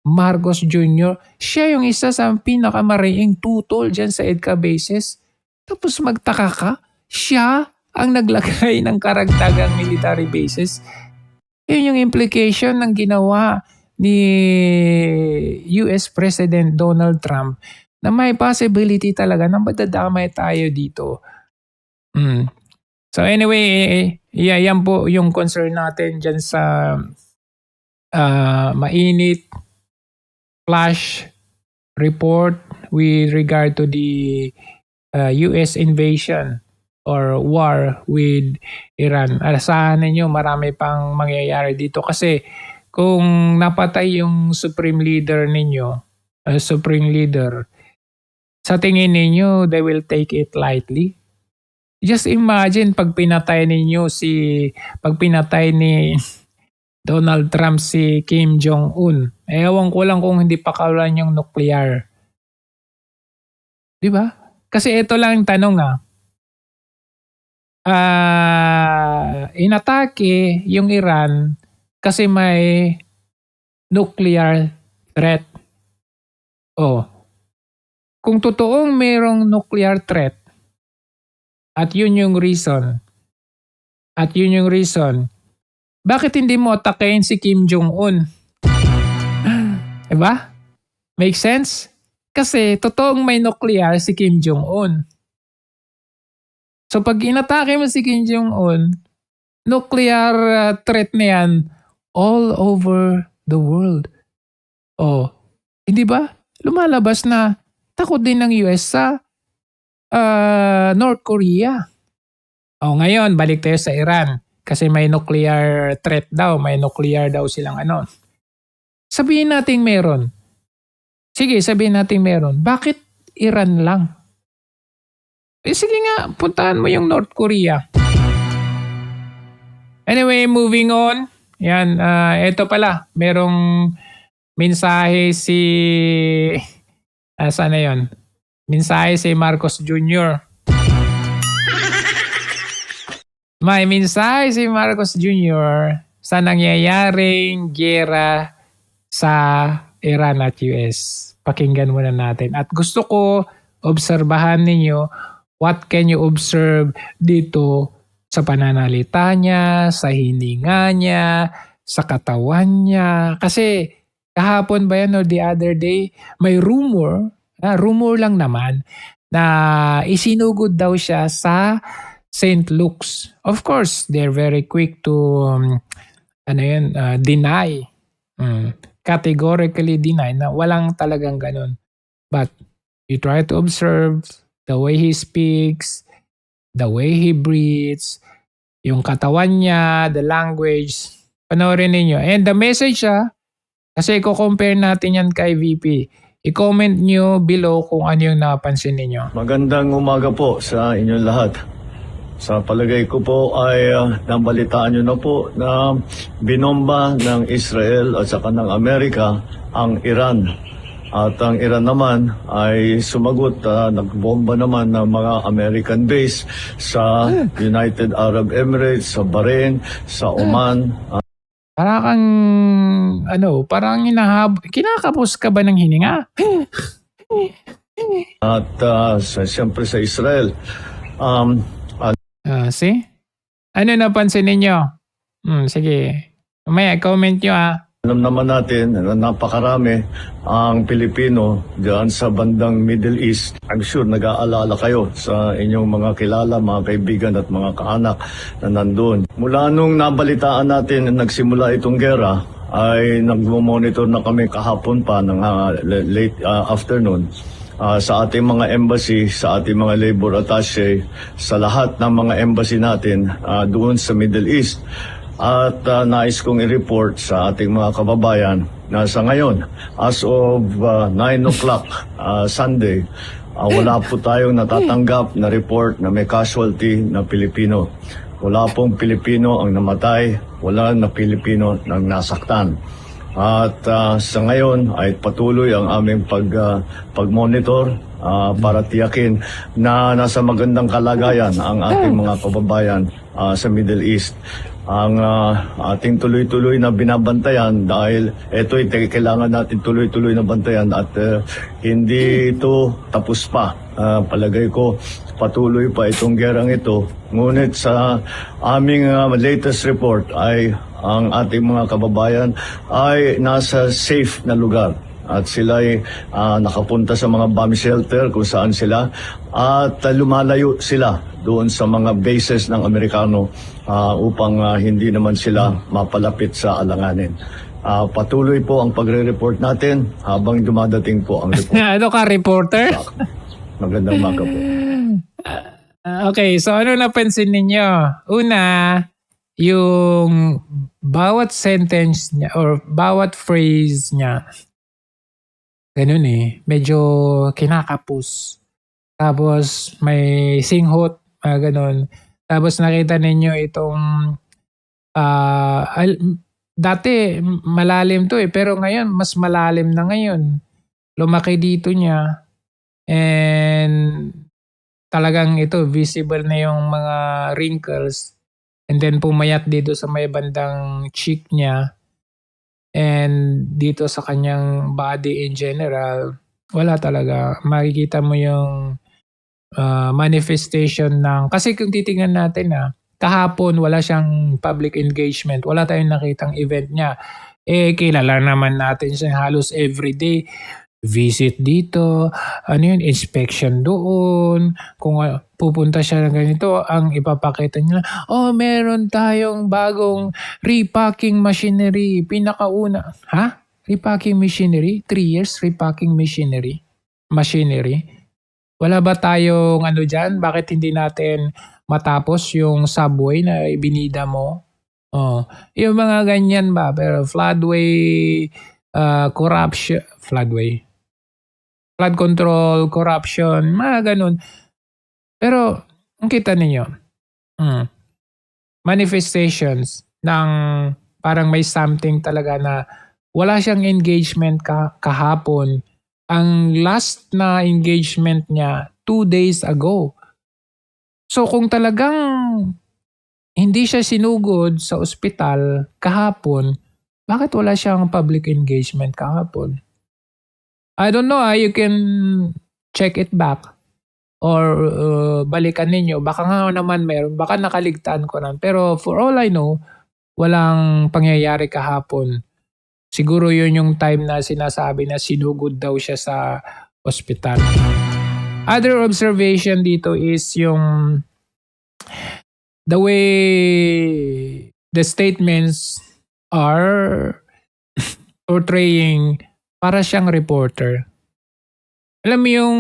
Speaker 1: Marcos Jr., siya yung isa sa pinakamariing tutol dyan sa EDCA bases. Tapos magtaka ka, siya ang naglagay ng karagdagang military bases. Yun yung implication ng ginawa ni US President Donald Trump na may possibility talaga na madadamay tayo dito. So anyway, yan po yung concern natin dyan sa mainit flash report with regard to the US invasion or war with Iran. Asahan ninyo marami pang mangyayari dito kasi kung napatay yung supreme leader ninyo, supreme leader, sa tingin ninyo, they will take it lightly. Just imagine pag pinatay ni Donald Trump si Kim Jong-un. Ewan ko lang kung hindi pa kawalan yung nuclear. Di ba? Kasi ito lang ang tanong inatake yung Iran kasi may nuclear threat. Kung totoong mayroong nuclear threat at yun yung reason, bakit hindi mo atakein si Kim Jong-un? Diba? Make sense? Kasi totoong may nuclear si Kim Jong-un. So pag inatake mo si Kim Jong-un, nuclear threat na yan all over the world. Hindi ba? Lumalabas na takot din ng US sa North Korea. Ngayon, balik tayo sa Iran. Kasi may nuclear threat daw. May nuclear daw silang Sabihin natin meron. Sige, sabihin natin meron. Bakit Iran lang? Sige nga, puntahan mo yung North Korea. Anyway, moving on. Yan, ito pala. Merong mensahe saan na yun? Mensahe si Marcos Jr. May mensahe si Marcos Jr. sa nangyayaring giyera sa Iran at US. Pakinggan muna natin. At gusto ko obserbahan ninyo what can you observe dito sa pananalita niya, sa hininga niya, sa katawan niya. Kasi kahapon ba yan or the other day, may rumor lang naman na isinugod daw siya sa St. Luke's. Of course, they're very quick to deny. Categorically deny na walang talagang ganun. But you try to observe the way he speaks, the way he breathes, yung katawan niya, the language. Panoorin ninyo. And the message kasi i-compare natin yan kay VP. I-comment nyo below kung ano yung napansin ninyo.
Speaker 8: Magandang umaga po sa inyong lahat. Sa palagay ko po ay nabalitaan nyo na po na binomba ng Israel at saka ng Amerika ang Iran. At ang Iran naman ay sumagot, nagbomba naman ng mga American base sa United Arab Emirates, sa Bahrain, sa Oman.
Speaker 1: Parang kinakapos ka ba ng hininga?
Speaker 8: At siyempre sa Israel.
Speaker 1: See? Ano napansin ninyo? Sige. Mamaya, comment nyo
Speaker 8: Alam naman natin na napakarami ang Pilipino diyan sa bandang Middle East. I'm sure nag-aalala kayo sa inyong mga kilala, mga kaibigan at mga kaanak na nandun. Mula nung nabalitaan natin na nagsimula itong gera, ay nagmo-monitor na kami kahapon pa ng late afternoon. Sa ating mga embassy, sa ating mga labor attaché, sa lahat ng mga embassy natin doon sa Middle East. At nais kong i-report sa ating mga kababayan na sa ngayon, as of 9 o'clock Sunday, wala po tayong natatanggap na report na may casualty na Pilipino. Wala pong Pilipino ang namatay, wala na Pilipino ang nasaktan. At sa ngayon ay patuloy ang aming pag-monitor para tiyakin na nasa magandang kalagayan ang ating mga kababayan sa Middle East. Ang ating tuloy-tuloy na binabantayan dahil ito'y kailangan natin tuloy-tuloy na bantayan at hindi ito tapos pa. Palagay ko patuloy pa itong gerang ito. Ngunit sa aming latest report ay ang ating mga kababayan ay nasa safe na lugar. At sila ay nakapunta sa mga bomb shelter kung saan sila at lumalayo sila doon sa mga bases ng Amerikano upang hindi naman sila mapalapit sa alanganin. Patuloy po ang pagre-report natin habang dumadating po ang report.
Speaker 1: Ano ka, reporter?
Speaker 8: Magandang umaga po.
Speaker 1: Okay, so ano napansin ninyo? Una, yung bawat sentence niya or bawat phrase niya, ganun medyo kinakapos. Tapos may singhot, ganun. Tapos nakita ninyo itong, dati malalim to pero ngayon mas malalim na ngayon. Lumaki dito niya and talagang ito visible na yung mga wrinkles and then pumayat dito sa may bandang cheek niya. And dito sa kanyang body in general, wala talaga. Makikita mo yung manifestation ng... Kasi kung titingnan natin kahapon wala siyang public engagement. Wala tayong nakitang event niya. Kilala naman natin siya halos everyday. Visit dito, inspection doon. Kung pupunta siya ng ganito, ang ipapakita niya, meron tayong bagong repacking machinery. Pinakauna. Ha? Repacking machinery? 3 years repacking machinery? Wala ba tayong dyan? Bakit hindi natin matapos yung subway na ibinida mo? Yung mga ganyan ba? Pero flood control, corruption, mga ganun. Pero, ang kita ninyo, manifestations ng parang may something talaga na wala siyang engagement kahapon. Ang last na engagement niya, 2 days ago. So, kung talagang hindi siya sinugod sa ospital kahapon, bakit wala siyang public engagement kahapon? I don't know, you can check it back or balikan ninyo. Baka nga naman meron, baka nakaligtaan ko na. Pero for all I know, walang pangyayari kahapon. Siguro yun yung time na sinasabi na sinugod daw siya sa ospital. Other observation dito is yung the way the statements are portraying para siyang reporter. Alam mo yung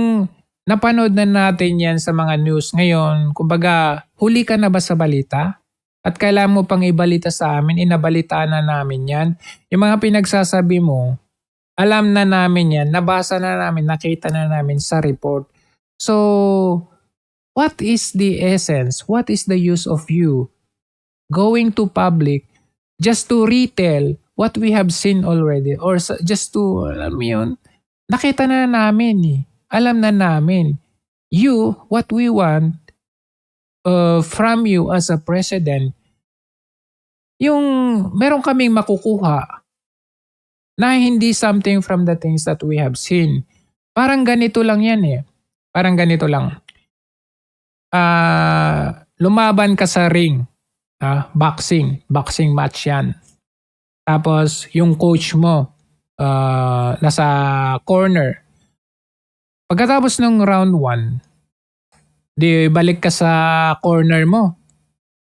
Speaker 1: napanood na natin yan sa mga news ngayon. Kumbaga, huli ka na ba sa balita? At kailangan mo pang ibalita sa amin, inabalita na namin yan. Yung mga pinagsasabi mo, alam na namin yan, nabasa na namin, nakita na namin sa report. So, what is the essence? What is the use of you going to public just to retell what we have seen already or just to, alam mo yun, nakita na namin alam na namin. You, what we want from you as a president, yung meron kaming makukuha na hindi something from the things that we have seen. Parang ganito lang yan Parang ganito lang. Lumaban ka sa ring. Boxing match yan. Tapos, yung coach mo, nasa corner. Pagkatapos ng round 1, di balik ka sa corner mo.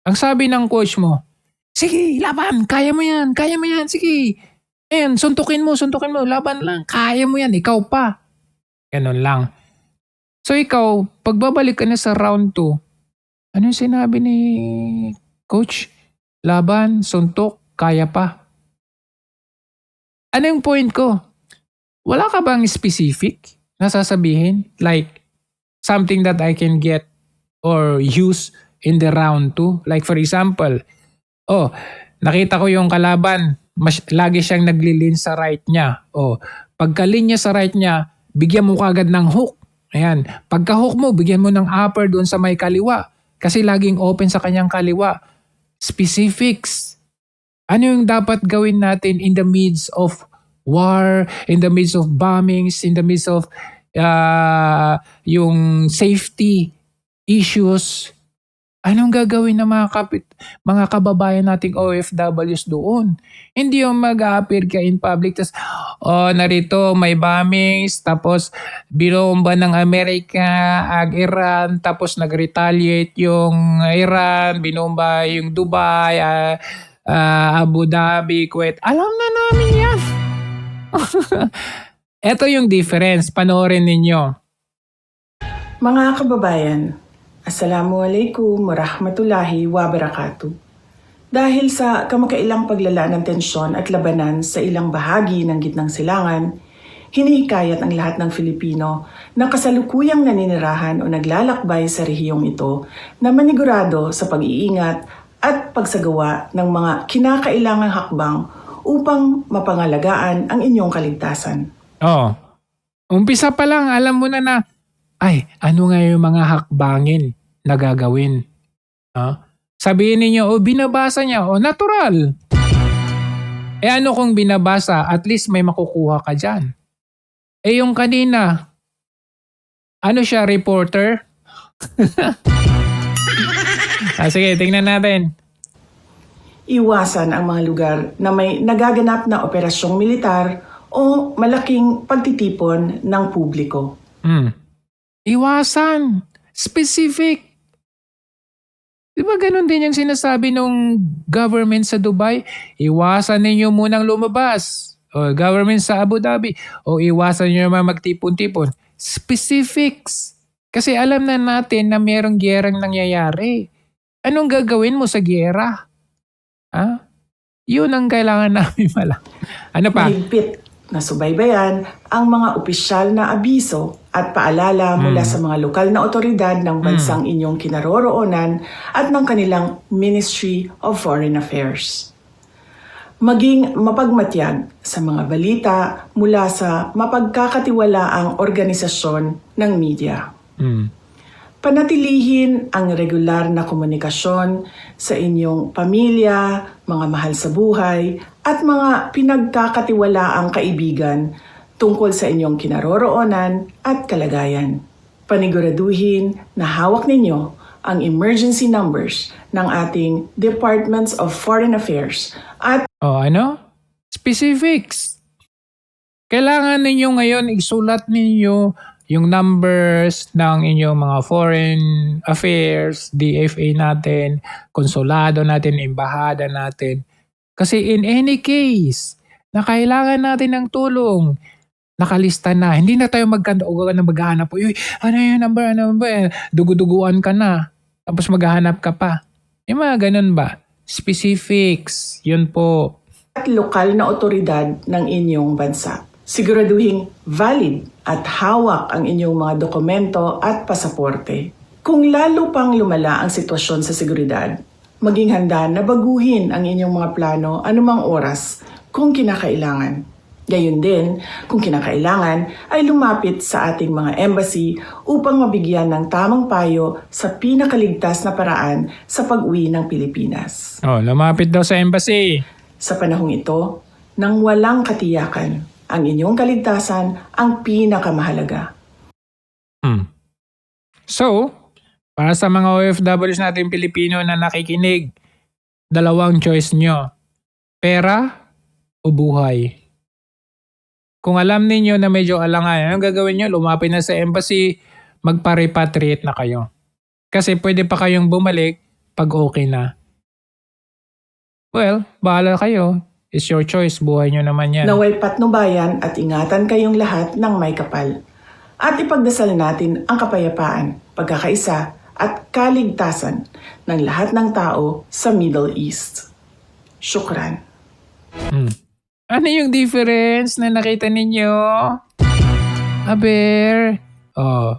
Speaker 1: Ang sabi ng coach mo, sige, laban, kaya mo yan, sige. Ayan, suntukin mo, laban lang, kaya mo yan, ikaw pa. Ganun lang. So ikaw, pagbabalik ka na sa round 2, ano yung sinabi ni coach? laban, suntok, kaya pa. Ano yung point ko? Wala ka bang specific na sasabihin? Like, something that I can get or use in the round 2? Like for example, nakita ko yung kalaban, lagi siyang naglilin sa right niya. Pagkalin niya sa right niya, bigyan mo kagad ng hook. Ayan. Pagka-hook mo, bigyan mo ng upper doon sa may kaliwa. Kasi laging open sa kanyang kaliwa. Specifics. Ano yung dapat gawin natin in the midst of war, in the midst of bombings, in the midst of yung safety issues? Anong gagawin ng mga kababayan nating OFWs doon? Hindi yung mag-a-appear ka in public, tapos, narito may bombings, tapos binomba ng Amerika ang Iran, tapos nag-retaliate yung Iran, binomba yung Dubai, Abu Dhabi, Kuwait. Alam na namin yan. Ito yung difference. Panoorin ninyo.
Speaker 9: Mga kababayan, Assalamualaikum warahmatullahi wabarakatuh. Dahil sa kamakailang paglala ng tensyon at labanan sa ilang bahagi ng gitnang silangan, hinihikayat ang lahat ng Filipino na kasalukuyang naninirahan o naglalakbay sa rehiyong ito na manigurado sa pag-iingat at pagsagawa ng mga kinakailangang hakbang upang mapangalagaan ang inyong kaligtasan.
Speaker 1: Umpisa pa lang, alam mo na ano nga yung mga hakbangin na gagawin? Sabihin ninyo, binabasa niya, natural. Ano kung binabasa, at least may makukuha ka dyan. Yung kanina, ano siya, reporter? Sige, tingnan natin.
Speaker 9: Iwasan ang mga lugar na may nagaganap na operasyong militar o malaking pagtitipon ng publiko.
Speaker 1: Iwasan. Specific. Diba ganun din yung sinasabi ng government sa Dubai? Iwasan ninyo munang lumabas. O government sa Abu Dhabi. O iwasan nyo naman magtipon-tipon. Specifics. Kasi alam na natin na mayroong gyerang nangyayari. Anong gagawin mo sa gyera? Yun ang kailangan namin malang. Ano pa?
Speaker 9: Mahigpit na subaybayan ang mga opisyal na abiso at paalala mula sa mga lokal na otoridad ng bansang inyong kinaroroonan at ng kanilang Ministry of Foreign Affairs. Maging mapagmatyag sa mga balita mula sa mapagkakatiwalaang organisasyon ng media. Panatilihin ang regular na komunikasyon sa inyong pamilya, mga mahal sa buhay, at mga pinagkakatiwalaang kaibigan tungkol sa inyong kinaroroonan at kalagayan. Paniguraduhin na hawak ninyo ang emergency numbers ng ating Departments of Foreign Affairs at
Speaker 1: Specifics. Kailangan ninyo ngayon isulat ninyo yung numbers ng inyong mga foreign affairs, DFA natin, konsulado natin, embahada natin. Kasi in any case, na kailangan natin ng tulong, nakalista na. Hindi na tayo maghanap po. Ano yung number? Duguduguan ka na. Tapos maghahanap ka pa. Yung mga ganun ba? Specifics. Yun po.
Speaker 9: At lokal na otoridad ng inyong bansa. Siguraduhin valid at hawak ang inyong mga dokumento at pasaporte. Kung lalo pang lumala ang sitwasyon sa seguridad, maging handa na baguhin ang inyong mga plano anumang oras kung kinakailangan. Gayon din, kung kinakailangan, ay lumapit sa ating mga embassy upang mabigyan ng tamang payo sa pinakaligtas na paraan sa pag-uwi ng Pilipinas.
Speaker 1: Lumapit daw sa embassy.
Speaker 9: Sa panahong ito, nang walang katiyakan, ang inyong kaligtasan ang pinakamahalaga.
Speaker 1: So, para sa mga OFWs natin Pilipino na nakikinig, dalawang choice nyo. Pera o buhay? Kung alam ninyo na medyo alangan, anong gagawin nyo? Lumapit na sa embassy, magpa-repatriate na kayo. Kasi pwede pa kayong bumalik pag okay na. Well, bahala kayo. It's your choice. Buhay nyo naman yan.
Speaker 9: Naway patnubayan at ingatan kayong lahat ng may kapal. At ipagdasal natin ang kapayapaan, pagkakaisa at kaligtasan ng lahat ng tao sa Middle East. Shukran.
Speaker 1: Ano yung difference na nakita ninyo? Aber.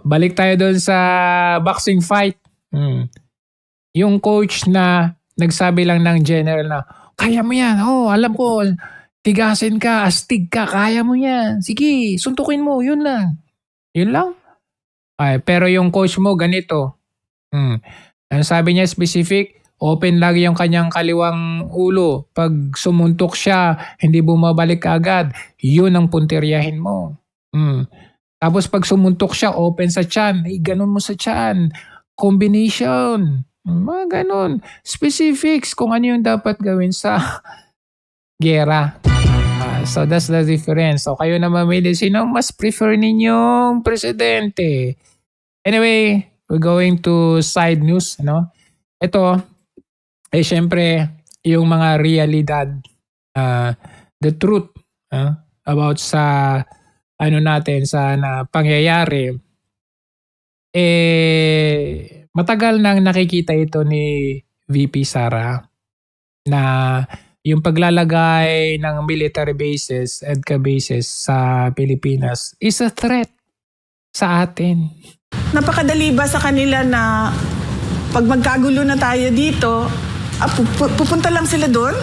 Speaker 1: Balik tayo doon sa boxing fight. Yung coach na nagsabi lang ng general na, kaya mo yan. Alam ko. Tigasin ka, astig ka, kaya mo yan. Sige, suntukin mo. Yun lang. Yun lang? Pero yung coach mo, ganito. Ang sabi niya specific, open lagi yung kanyang kaliwang ulo. Pag sumuntok siya, hindi bumabalik agad. Yun ang puntiryahin mo. Tapos pag sumuntok siya, open sa tiyan. Ganun mo sa tiyan. Combination. Mga ganun. Specifics kung ano yung dapat gawin sa gera. So that's the difference. So kayo na mamili. Sino mas prefer ninyong presidente? Anyway, we're going to side news. Ito, syempre, yung mga realidad, the truth about sa natin sa pangyayari. Matagal nang nakikita ito ni VP Sara na yung paglalagay ng military bases, EDCA bases sa Pilipinas is a threat sa atin.
Speaker 9: Napakadali ba sa kanila na pag magkagulo na tayo dito, pupunta lang sila doon?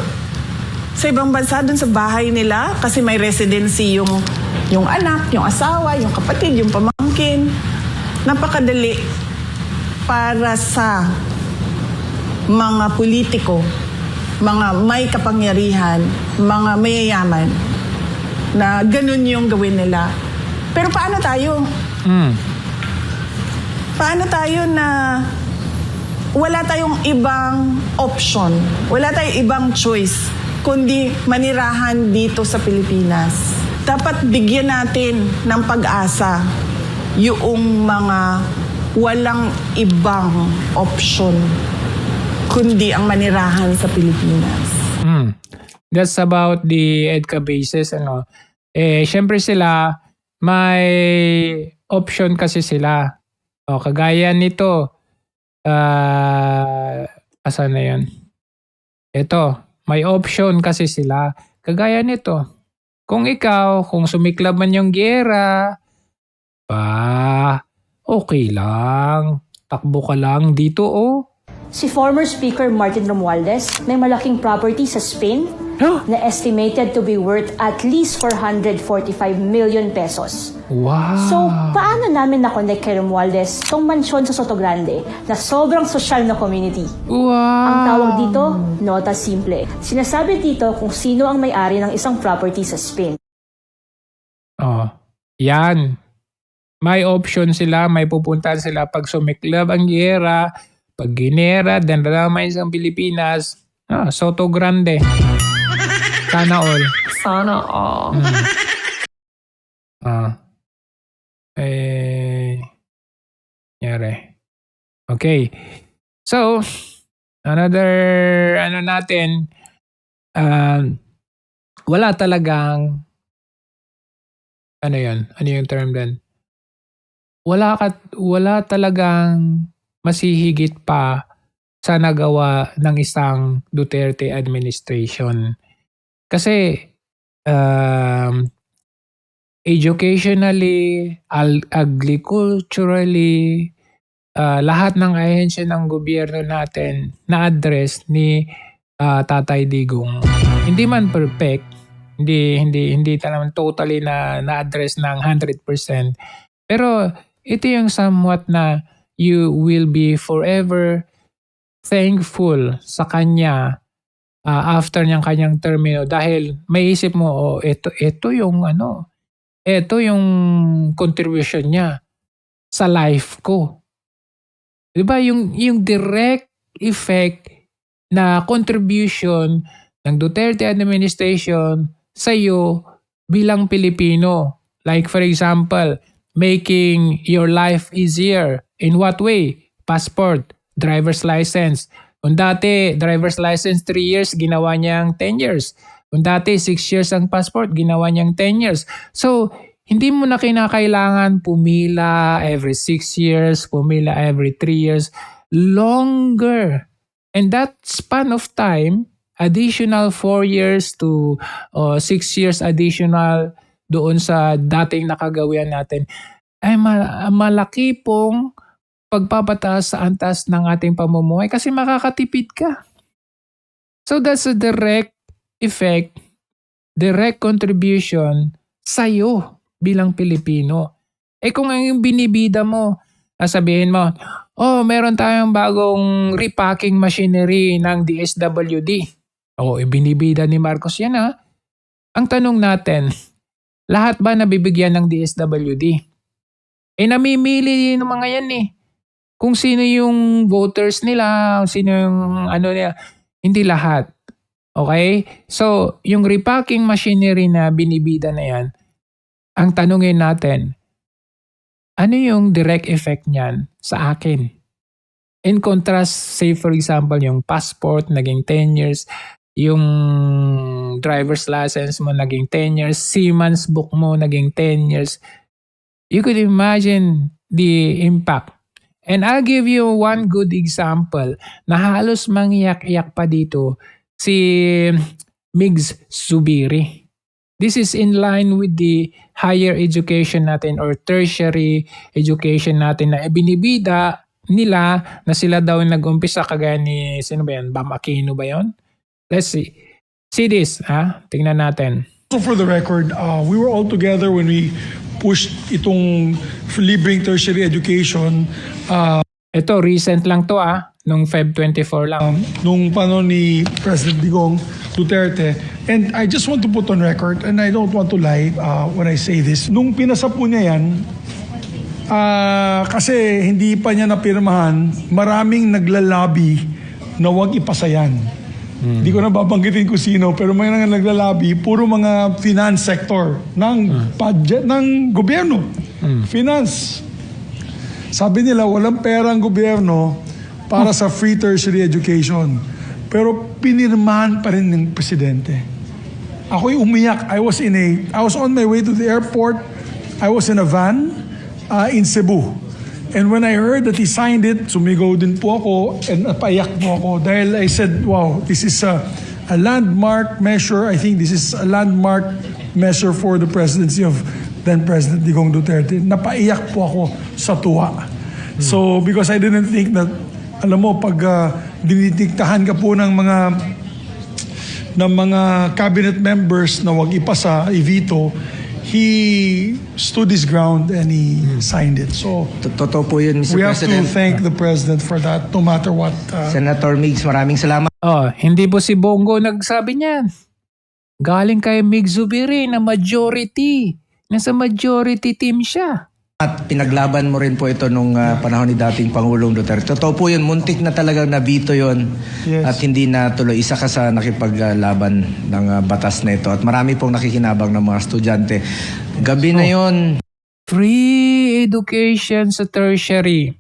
Speaker 9: Sa ibang bansa, doon sa bahay nila? Kasi may residency yung anak, yung asawa, yung kapatid, yung pamangkin. Napakadali para sa mga politiko, mga may kapangyarihan, mga mayayaman, na ganun yung gawin nila. Pero paano tayo? Paano tayo na wala tayong ibang option, wala tayong ibang choice, kundi manirahan dito sa Pilipinas? Dapat bigyan natin ng pag-asa yung mga walang ibang option, kundi ang manirahan sa Pilipinas.
Speaker 1: That's about the EDCA bases. Syempre sila, may option kasi sila. Kagaya nito, asan na yun? Ito, may option kasi sila. Kagaya nito, kung sumiklab man yung giyera, okay lang. Takbo ka lang dito,
Speaker 10: Si former Speaker Martin Romualdez may malaking property sa Spain na estimated to be worth at least 445 million pesos.
Speaker 1: Wow!
Speaker 10: So, paano namin na-connect kay Romualdez tong mansyon sa Sotogrande na sobrang sosyal na community?
Speaker 1: Wow!
Speaker 10: Ang tawag dito, nota simple. Sinasabi dito kung sino ang may-ari ng isang property sa Spain.
Speaker 1: Yan. May option sila, may pupuntahan sila pag sumiklab ang giyera, pag ginera, then ramay sa Pilipinas, Sotogrande. Sana all.
Speaker 11: Sana all.
Speaker 1: Yari. Okay. So, another, natin, wala talagang, ano yung term din? Wala talagang masihigit pa sa nagawa ng isang Duterte administration. Kasi educationally, agriculturally, lahat ng ahensya ng gobyerno natin na-address ni Tatay Digong. Hindi man perfect, hindi talagang totally na-address ng 100%. Pero ito yung somewhat na you will be forever thankful sa kanya after niyang kanyang termino dahil may isip mo, ito yung contribution niya sa life ko. 'Di ba yung direct effect na contribution ng Duterte administration sa iyo bilang Pilipino. Like for example, making your life easier. In what way? Passport, driver's license. Kung dati, driver's license 3 years, ginawa niyang 10 years. Kung dati, 6 years ang passport, ginawa niyang 10 years. So, Hindi mo na kinakailangan pumila every 6 years, pumila every 3 years. Longer. And that span of time, additional 4 years to 6 years additional doon sa dating nakagawian natin, ay malaki pong pagpapataas sa antas ng ating pamumuhay kasi makakatipid ka. So that's a direct effect, direct contribution sa'yo bilang Pilipino. Kung ang binibida mo, sabihin mo, meron tayong bagong repacking machinery ng DSWD. Binibida ni Marcos yan ha. Ang tanong natin, lahat ba nabibigyan ng DSWD? Namimili ng mga yan eh. Kung sino yung voters nila, sino yung nila, hindi lahat. Okay? So, yung repacking machinery na binibida na yan, ang tanungin natin, ano yung direct effect niyan sa akin? In contrast, say for example, yung passport naging 10 years, yung driver's license mo naging 10 years, seaman's book mo naging 10 years. You could imagine the impact. And I'll give you one good example na halos mangyak-yak pa dito, si Migs Zubiri. This is in line with the higher education natin or tertiary education natin na binibida nila na sila daw nag-umpisa kagaya ni, sino ba yan? Bam Aquino ba yun? Let's see. See this, ha? Tingnan natin.
Speaker 11: So for the record, we were all together when we pushed itong libreng tertiary education.
Speaker 1: Ito, recent lang to nung Feb 24 lang.
Speaker 11: Nung panahon ni President Digong Duterte. And I just want to put on record, and I don't want to lie when I say this, nung pinasa po niya yan, kasi hindi pa niya napirmahan, maraming naglalabi na huwag ipasa yan. Hindi ko na babanggitin kung sino, pero may naglalabi, puro mga finance sector ng budget ng gobyerno. Finance. Sabi nila, walang pera ang gobyerno para sa free tertiary education. Pero pinirmahan pa rin ng presidente. Ako'y umiyak. I was on my way to the airport. I was in a van in Cebu. And when I heard that he signed it, sumigaw din po ako and napaiyak po ako dahil I said, wow, this is a landmark measure. I think this is a landmark measure for the presidency of then President Digong Duterte. Napaiyak po ako sa tuwa. So, because I didn't think that, alam mo, pag dinitiktahan ka po ng mga cabinet members na wag ipasa, i-veto, he stood his ground and he signed it. So,
Speaker 12: totoo po yun, Mr.
Speaker 11: we have
Speaker 12: President.
Speaker 11: to thank the President for that, no matter what.
Speaker 12: Senator Migs, maraming salamat.
Speaker 1: Hindi po si Bongo nagsabi niyan. Galing kay Migs Zubiri na majority. Nasa majority team siya.
Speaker 12: At pinaglaban mo rin po ito nung panahon ni dating Pangulong Duterte. Totoo po yun, muntik na talagang nabito yun.
Speaker 11: Yes.
Speaker 12: At hindi na tuloy. Isa ka sa nakipaglaban ng batas na ito. At marami pong nakikinabang ng mga estudyante. Gabi na yun.
Speaker 1: Free education sa tertiary.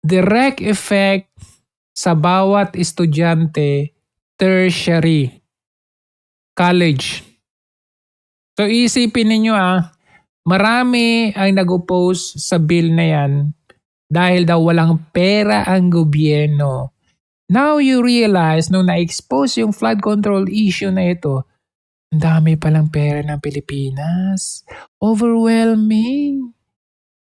Speaker 1: Direct effect sa bawat estudyante, tertiary, college. So isipin ninyo marami ang nag-oppose sa bill na yan dahil daw walang pera ang gobyerno. Now you realize nung na-expose yung flood control issue na ito, ang dami palang pera ng Pilipinas. Overwhelming.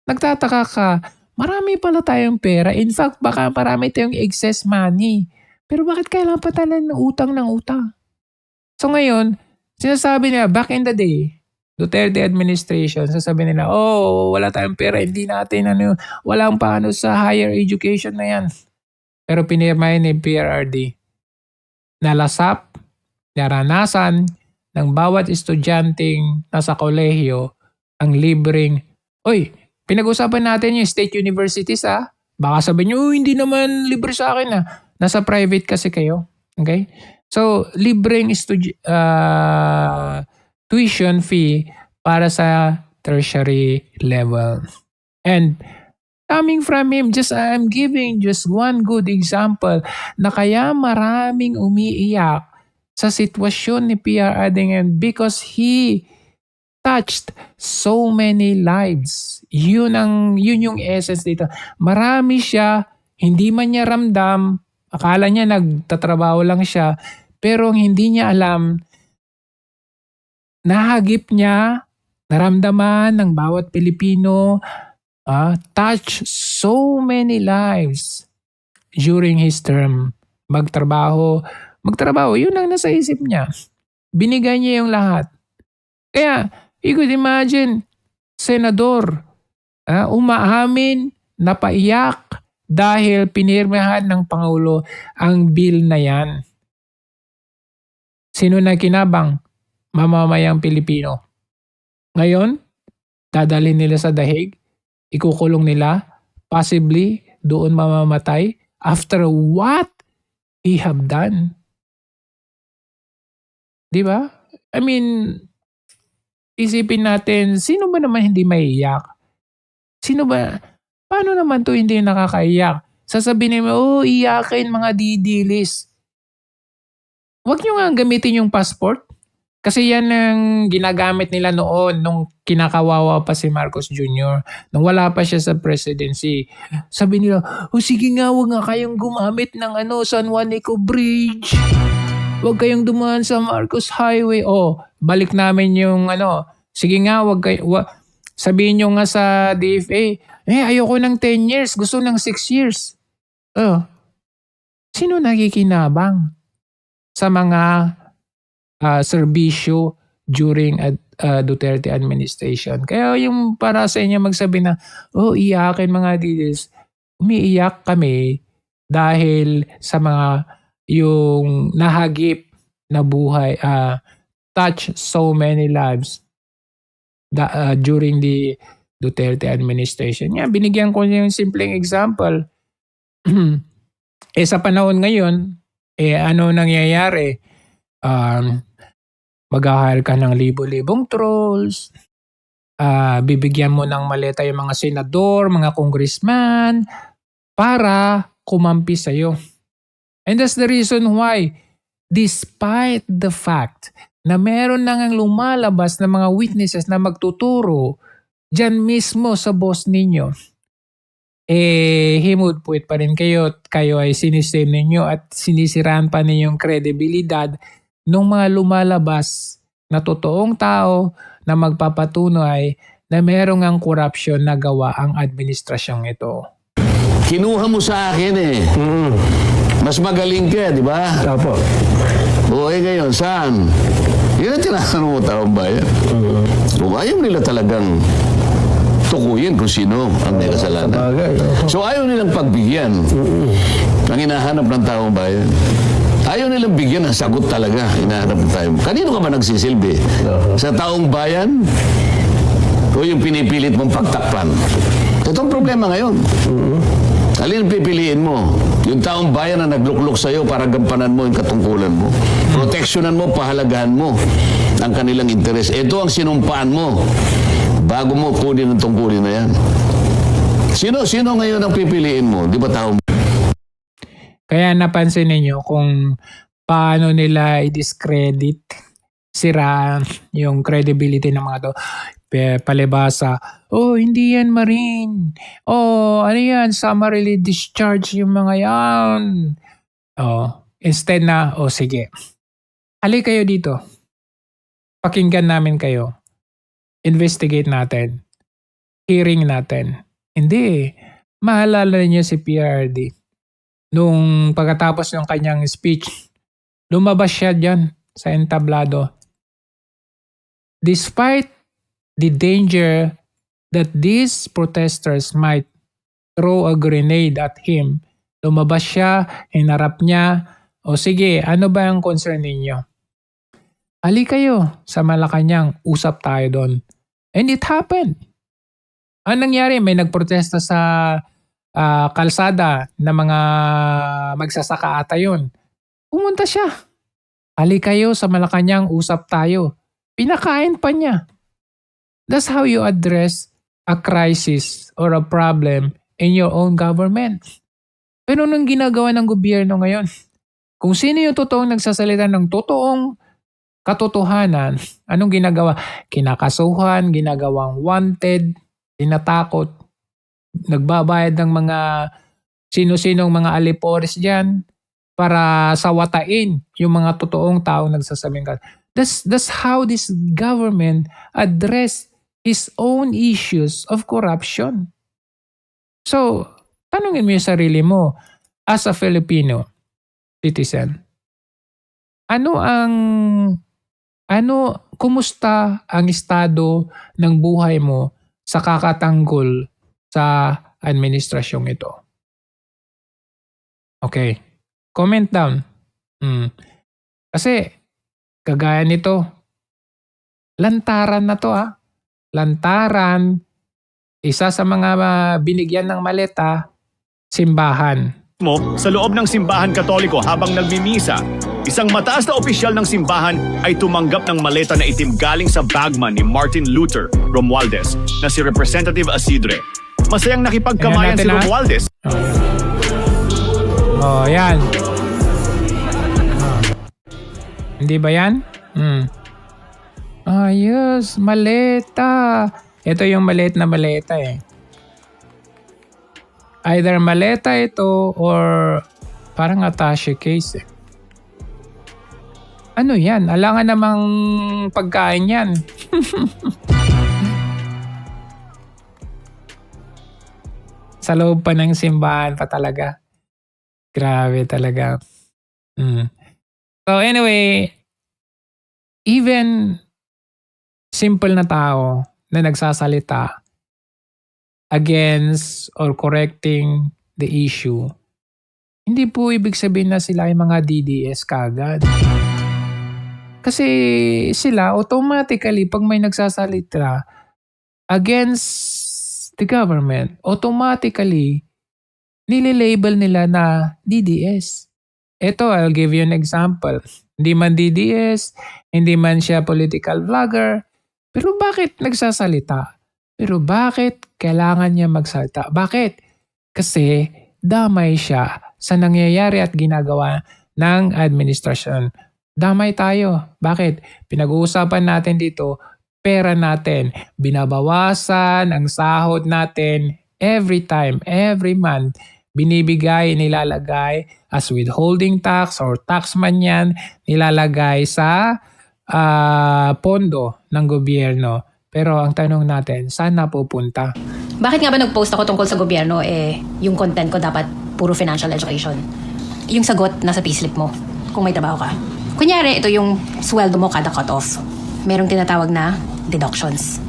Speaker 1: Nagtataka ka, marami pala tayong pera. In fact, baka marami tayong excess money. Pero bakit kailangan pa tayo ng utang? So ngayon, sinasabi nila, back in the day, Duterte administration, sasabi nila, wala tayong pera, hindi natin, walang paano sa higher education na yan. Pero pinirma yun ni PRRD. Nalasap, naranasan ng bawat estudyanteng nasa kolehiyo ang libreng, pinag-usapan natin yung state universities Baka sabihin nyo, hindi naman libre sa akin Nasa private kasi kayo. Okay? So, libreng tuition fee para sa tertiary level. And coming from him, I'm giving just one good example na kaya maraming umiiyak sa sitwasyon ni PRRD ngayon because he touched so many lives. Yun yung essence dito. Marami siya, hindi man niya ramdam, akala niya nagtatrabaho lang siya, pero hindi niya alam, nahagip niya, naramdaman ng bawat Pilipino, touch so many lives during his term. Magtrabaho, yun ang nasa isip niya. Binigay niya yung lahat. Kaya, you could imagine, senador, umaamin, napaiyak dahil pinirmahan ng Pangulo ang bill na yan. Sino na kinabang? Mamamayang Pilipino. Ngayon, dadalhin nila sa dahig, ikukulong nila, possibly doon mamamatay after what he have done. Di ba? I mean, isipin natin, sino ba naman hindi maiiyak? Paano naman to hindi nakakaiyak? Sasabihin mo, iyakin mga didilis. Huwag nyo nga gamitin yung passport. Kasi yan ang ginagamit nila noon nung kinakawawa pa si Marcos Jr. Nung wala pa siya sa presidency. Sabi nila, sige nga, huwag nga kayong gumamit ng San Juan Eco Bridge. Huwag kayong dumaan sa Marcos Highway. Balik namin yung sige nga, sabihin nyo nga sa DFA, ayoko ng 10 years, gusto ng 6 years. Sino nakikinabang sa mga serbisyo during Duterte administration? Kaya yung para sa inyo magsabi na, iyakin mga details, umiiyak kami dahil sa mga yung nahagip na buhay, touch so many lives during the Duterte administration. Binigyan ko niya yung simpleng example. Sa panahon ngayon, ano nangyayari? Mag-hire ka ng libo-libong trolls, bibigyan mo ng maleta yung mga senador, mga congressman, para kumampi sa'yo. And that's the reason why, despite the fact na meron nang lumalabas na mga witnesses na magtuturo dyan mismo sa boss ninyo, himudpuit pa rin kayo ay sinisave ninyo at sinisiraan pa ninyong kredibilidad ng mga lumalabas na totoong tao na magpapatunay na merong ang korupsyon na gawa ang administrasyong ito.
Speaker 13: Kinuha mo sa akin Mas magaling ka, di ba?
Speaker 14: Opo.
Speaker 13: Ngayon, saan? Yan ang tinatanong mo taong bayan. Kung ayaw nila talagang tukuyin kung sino ang may kasalanan. So ayaw nilang pagbigyan ang hinahanap ng taong bayan. Ayaw nilang bigyan ng sagot talaga hinahanap ng taong bayan. Kanino ka ba nagsisilbi? Sa taong bayan? O yung pinipilit mong pagtakpan? Ito ang problema ngayon. Alin pipiliin mo? Yung taong bayan na nagluklok sa'yo para gampanan mo yung katungkulan mo. Proteksyonan mo, pahalagahan mo ang kanilang interes. Ito ang sinumpaan mo bago mo kunin ang tungkulin na yan. Sino ngayon ang pipiliin mo? Di ba taong?
Speaker 1: Kaya napansin ninyo kung paano nila i-discredit, sira yung credibility ng mga to. Palibasa, hindi yan marine. Ano yan, summarily discharge yung mga yan. Instead na, sige. Halika kayo dito. Pakinggan namin kayo. Investigate natin. Hearing natin. Hindi. Mahalala niyo si PRRD. Nung pagkatapos ng kanyang speech, lumabas siya dyan sa entablado. Despite the danger that these protesters might throw a grenade at him, lumabas siya, hinarap niya, sige, ano ba ang concern ninyo? Halika kayo sa Malacanang, usap tayo doon. And it happened. Anong nangyari? May nagprotesta sa kalsada na mga magsasaka ata yun. Pumunta siya. Halika kayo sa Malacanang, usap tayo. Pinakain pa niya. That's how you address a crisis or a problem in your own government. Pero nung ginagawa ng gobyerno ngayon, Kung sino yung totoong nagsasalita ng totoong katotohanan, anong ginagawa? Kinakasuhan, ginagawang wanted, tinatakot, nagbabayad ng mga sino-sinong mga alipores dyan para sawatain yung mga totoong taong nagsasabing ka. That's how this government address its own issues of corruption. So, tanungin mo yung sarili mo as a Filipino citizen. Kumusta ang estado ng buhay mo sa kakatanggol sa administrasyong ito? Okay. Comment down. Kasi, kagaya nito, lantaran na to Lantaran, isa sa mga binigyan ng maleta, simbahan.
Speaker 14: Sa loob ng simbahan Katoliko habang nagmimisa, isang mataas na opisyal ng simbahan ay tumanggap ng maleta na itim galing sa bagman ni Martin Luther Romualdez na si Representative Isidre. Masayang nakipagkamayan si Romualdez.
Speaker 1: Yan. Hindi ba yan? Yes, maleta. Ito yung maliit na maleta eh. Either maleta ito or parang attache case eh. Ano yan? Alangan namang pagkain yan. Sa loob pa ng simbahan pa talaga. Grabe talaga. So anyway, even simple na tao na nagsasalita against or correcting the issue, hindi po ibig sabihin na sila ay mga DDS kagad. Kasi sila automatically pag may nagsasalita against the government, automatically nililabel nila na DDS. Ito, I'll give you an example. Hindi man DDS, hindi man siya political vlogger, pero bakit nagsasalita? Pero bakit kailangan niya magsalita? Bakit? Kasi damay siya sa nangyayari at ginagawa ng administrasyon. Damay tayo. Bakit? Pinag-uusapan natin dito, pera natin. Binabawasan ang sahod natin every time, every month. Binibigay, nilalagay as withholding tax or tax man yan, nilalagay sa pondo ng gobyerno. Pero ang tanong natin, saan napupunta?
Speaker 15: Bakit nga ba nag-post ako tungkol sa gobyerno, yung content ko dapat puro financial education? Yung sagot, nasa payslip mo, kung may trabaho ka. Kunyari, ito yung sweldo mo kada cut-off. Merong tinatawag na deductions.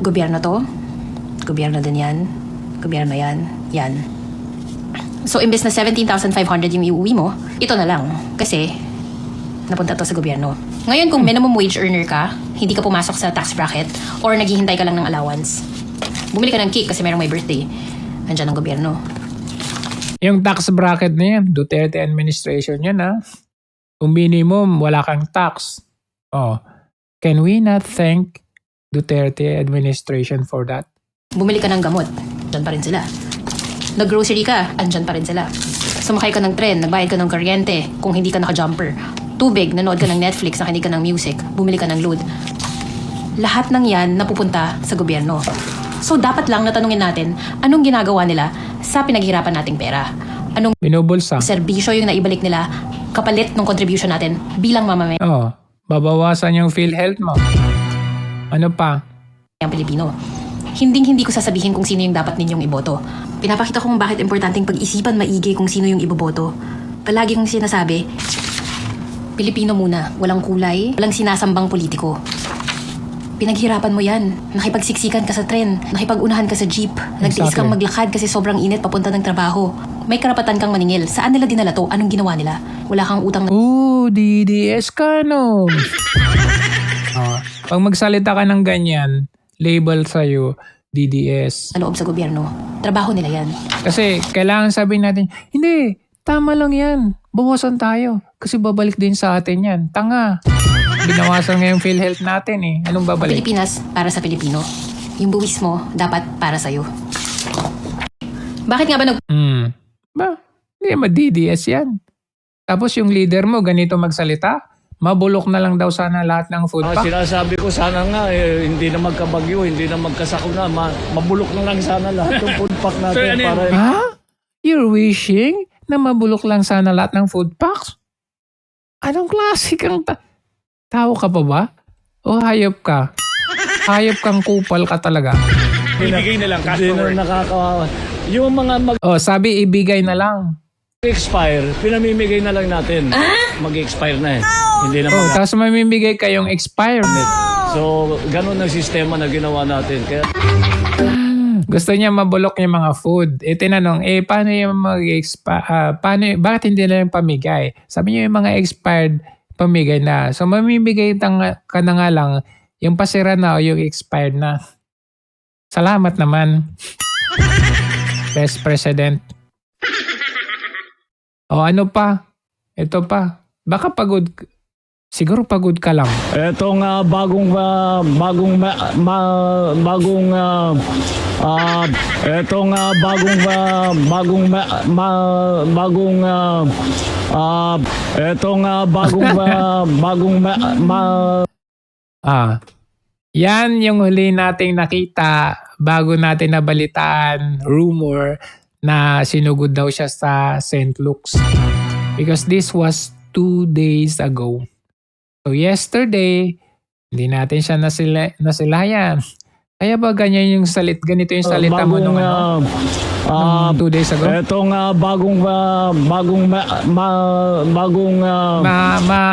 Speaker 15: Gobyerno to, gobyerno din yan, gobyerno yan, yan. So, imbes na 17,500 yung iuwi mo, ito na lang. Kasi, napunta to sa gobyerno. Ngayon, kung minimum wage earner ka, hindi ka pumasok sa tax bracket, or naghihintay ka lang ng allowance, bumili ka ng cake kasi merong may birthday, andyan ang gobyerno.
Speaker 1: Yung tax bracket na yan, Duterte administration yan Kung minimum, wala kang tax. Can we not thank Duterte administration for that?
Speaker 15: Bumili ka ng gamot, andyan pa rin sila. Nag-grocery ka, andyan pa rin sila. Sumakay ka ng tren, nagbayad ka ng kuryente kung hindi ka naka-jumper. Tubig, nanood ka ng Netflix, nakinig ka ng music, bumili ka ng load. Lahat ng yan napupunta sa gobyerno. So dapat lang natanungin natin, anong ginagawa nila sa pinaghirapan nating pera? Anong
Speaker 1: binubulsa?
Speaker 15: Serbisyo yung naibalik nila kapalit ng contribution natin bilang mamamayan?
Speaker 1: Babawasan yung PhilHealth mo. Ano pa?
Speaker 15: Ang Pilipino. Hindi ko sasabihin kung sino yung dapat ninyong iboto. Pinapakita ko kung bakit importanteng pag-isipan maigi kung sino yung iboboto. Palagi kong sinasabi, Pilipino muna, walang kulay, walang sinasambang politiko. Pinaghirapan mo yan. Nakipagsiksikan ka sa tren, nakipag-unahan ka sa jeep, nagtiis kang maglakad kasi sobrang init papunta ng trabaho. May karapatan kang maningil. Saan nila dinala to? Anong ginawa nila? Wala kang utang na...
Speaker 1: DDS ka no. Pag magsalita ka ng ganyan, label sa'yo, DDS.
Speaker 15: Sa loob sa gobyerno. Trabaho nila yan.
Speaker 1: Kasi kailangan sabihin natin, hindi, tama lang yan. Bawasan tayo. Kasi babalik din sa atin yan. Tanga. Binawasan nga yung PhilHealth natin Anong babalik?
Speaker 15: Pilipinas, para sa Pilipino. Yung buwis mo, dapat para sa'yo. Bakit nga ba
Speaker 1: Hindi naman DDS yan. Tapos yung leader mo ganito magsalita, mabulok na lang daw sana lahat ng food pack.
Speaker 8: Sinasabi ko sana nga, hindi na magkabagyo, hindi na magkasakuna, mabulok na lang sana lahat ng food pack natin.
Speaker 1: Ha? You're wishing na mabulok lang sana lahat ng food packs? Anong klase kang tao ka pa ba? O hayop ka? Hayop kang kupal ka talaga.
Speaker 8: Ibigay na lang, hindi na nakakawawa. Yung mga
Speaker 1: sabi ibigay na lang.
Speaker 8: mag-expire, pinamimigay na lang natin. Mag-expire na Hindi na
Speaker 1: tapos mamimigay kayong expired.
Speaker 8: So, ganun ang sistema na ginawa natin. Kaya
Speaker 1: Gusto niya mabulok yung mga food. Tinanong, paano yung bakit hindi na yung pamigay? Sabi niya yung mga expired, pamigay na. So, mamimigay ka na nga lang yung pasira na o yung expired na. Salamat naman. Best President. O ano pa? Ito pa. Baka pagod. Siguro pagod ka lang.
Speaker 8: etong bagong
Speaker 1: yan yung huli nating nakita bago natin nabalitaan rumor na sinugod daw siya sa St. Luke's. Because this was 2 days ago. So yesterday, hindi natin siya nasilayan. Kaya ba ganyan yung ganito yung salita mo nung 2 days ago?
Speaker 8: Etong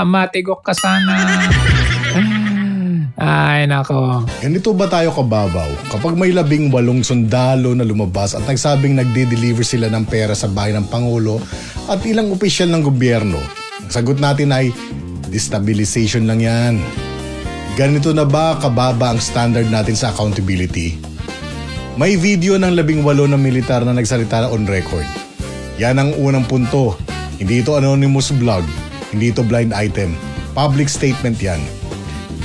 Speaker 1: matigok ka sana. Ay, nako.
Speaker 16: Ganito ba tayo kababaw? Kapag may 18 sundalo na lumabas at nagsabing nagde-deliver sila ng pera sa bahay ng Pangulo at ilang opisyal ng gobyerno, ang sagot natin ay, destabilization lang yan. Ganito na ba kababa ang standard natin sa accountability? May video ng 18 na militar na nagsalita on record. Yan ang unang punto. Hindi ito anonymous vlog. Hindi ito blind item. Public statement yan.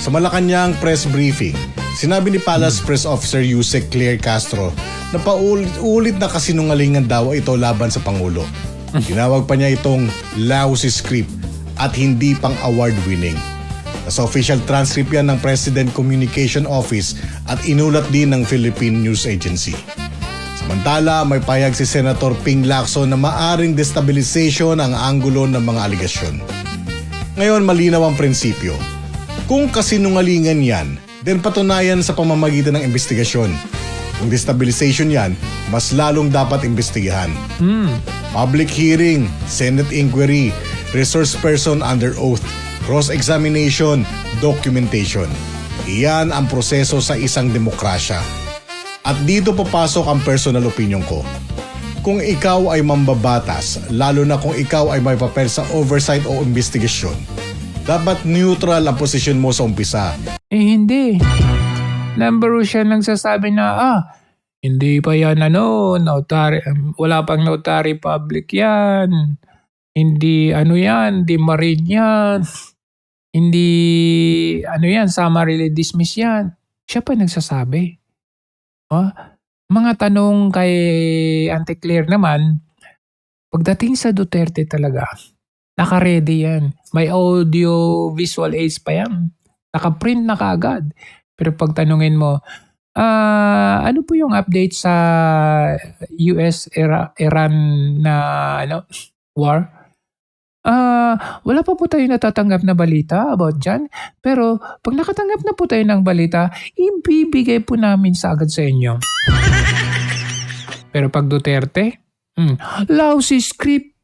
Speaker 16: Sa Malacanang press briefing, sinabi ni Palace Press Officer Yusek Claire Castro na paulit-ulit na kasinungalingan daw ito laban sa Pangulo. Tinawag pa niya itong lousy script at hindi pang award-winning. Nasa official transcript yan ng President Communication Office at inulat din ng Philippine News Agency. Samantala, may payag si Senator Ping Lacson na maaring destabilization ang anggulo ng mga aligasyon. Ngayon, malinaw ang prinsipyo. Kung kasinungalingan yan, then patunayan sa pamamagitan ng investigasyon. Kung destabilization yan, mas lalong dapat imbestigahan. Public hearing, Senate inquiry, resource person under oath, cross-examination, documentation. Iyan ang proseso sa isang demokrasya. At dito papasok ang personal opinion ko. Kung ikaw ay mambabatas, lalo na kung ikaw ay may papel sa oversight o investigasyon, dapat neutral ang posisyon mo sa umpisa.
Speaker 1: Hindi. Number siya nagsasabi na, hindi pa yan notary, wala pang notary public yan. Hindi yan, di marine yan. Hindi yan, summarily dismiss yan. Siya pa nagsasabi. Mga tanong kay Auntie Claire naman, pagdating sa Duterte talaga, naka-ready yan. May audio visual aids pa yan. Naka-print na kaagad. Pero pag tanungin mo, ano po yung update sa US-Iran na war? Wala pa po tayo natatanggap na balita about dyan. Pero pag nakatanggap na po tayo ng balita, ibibigay po namin sa agad sa inyo. Pero pag Duterte, lousy script.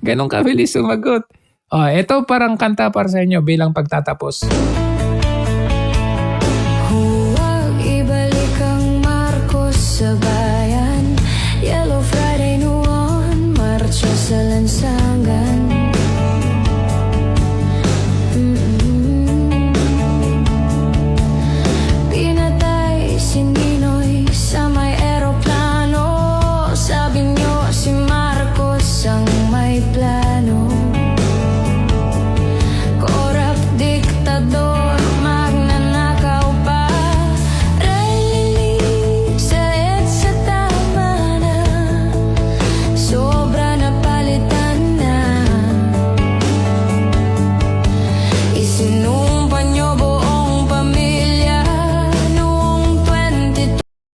Speaker 1: Ganon kabilis sumagot. Ito parang kanta para sa inyo bilang pagtatapos.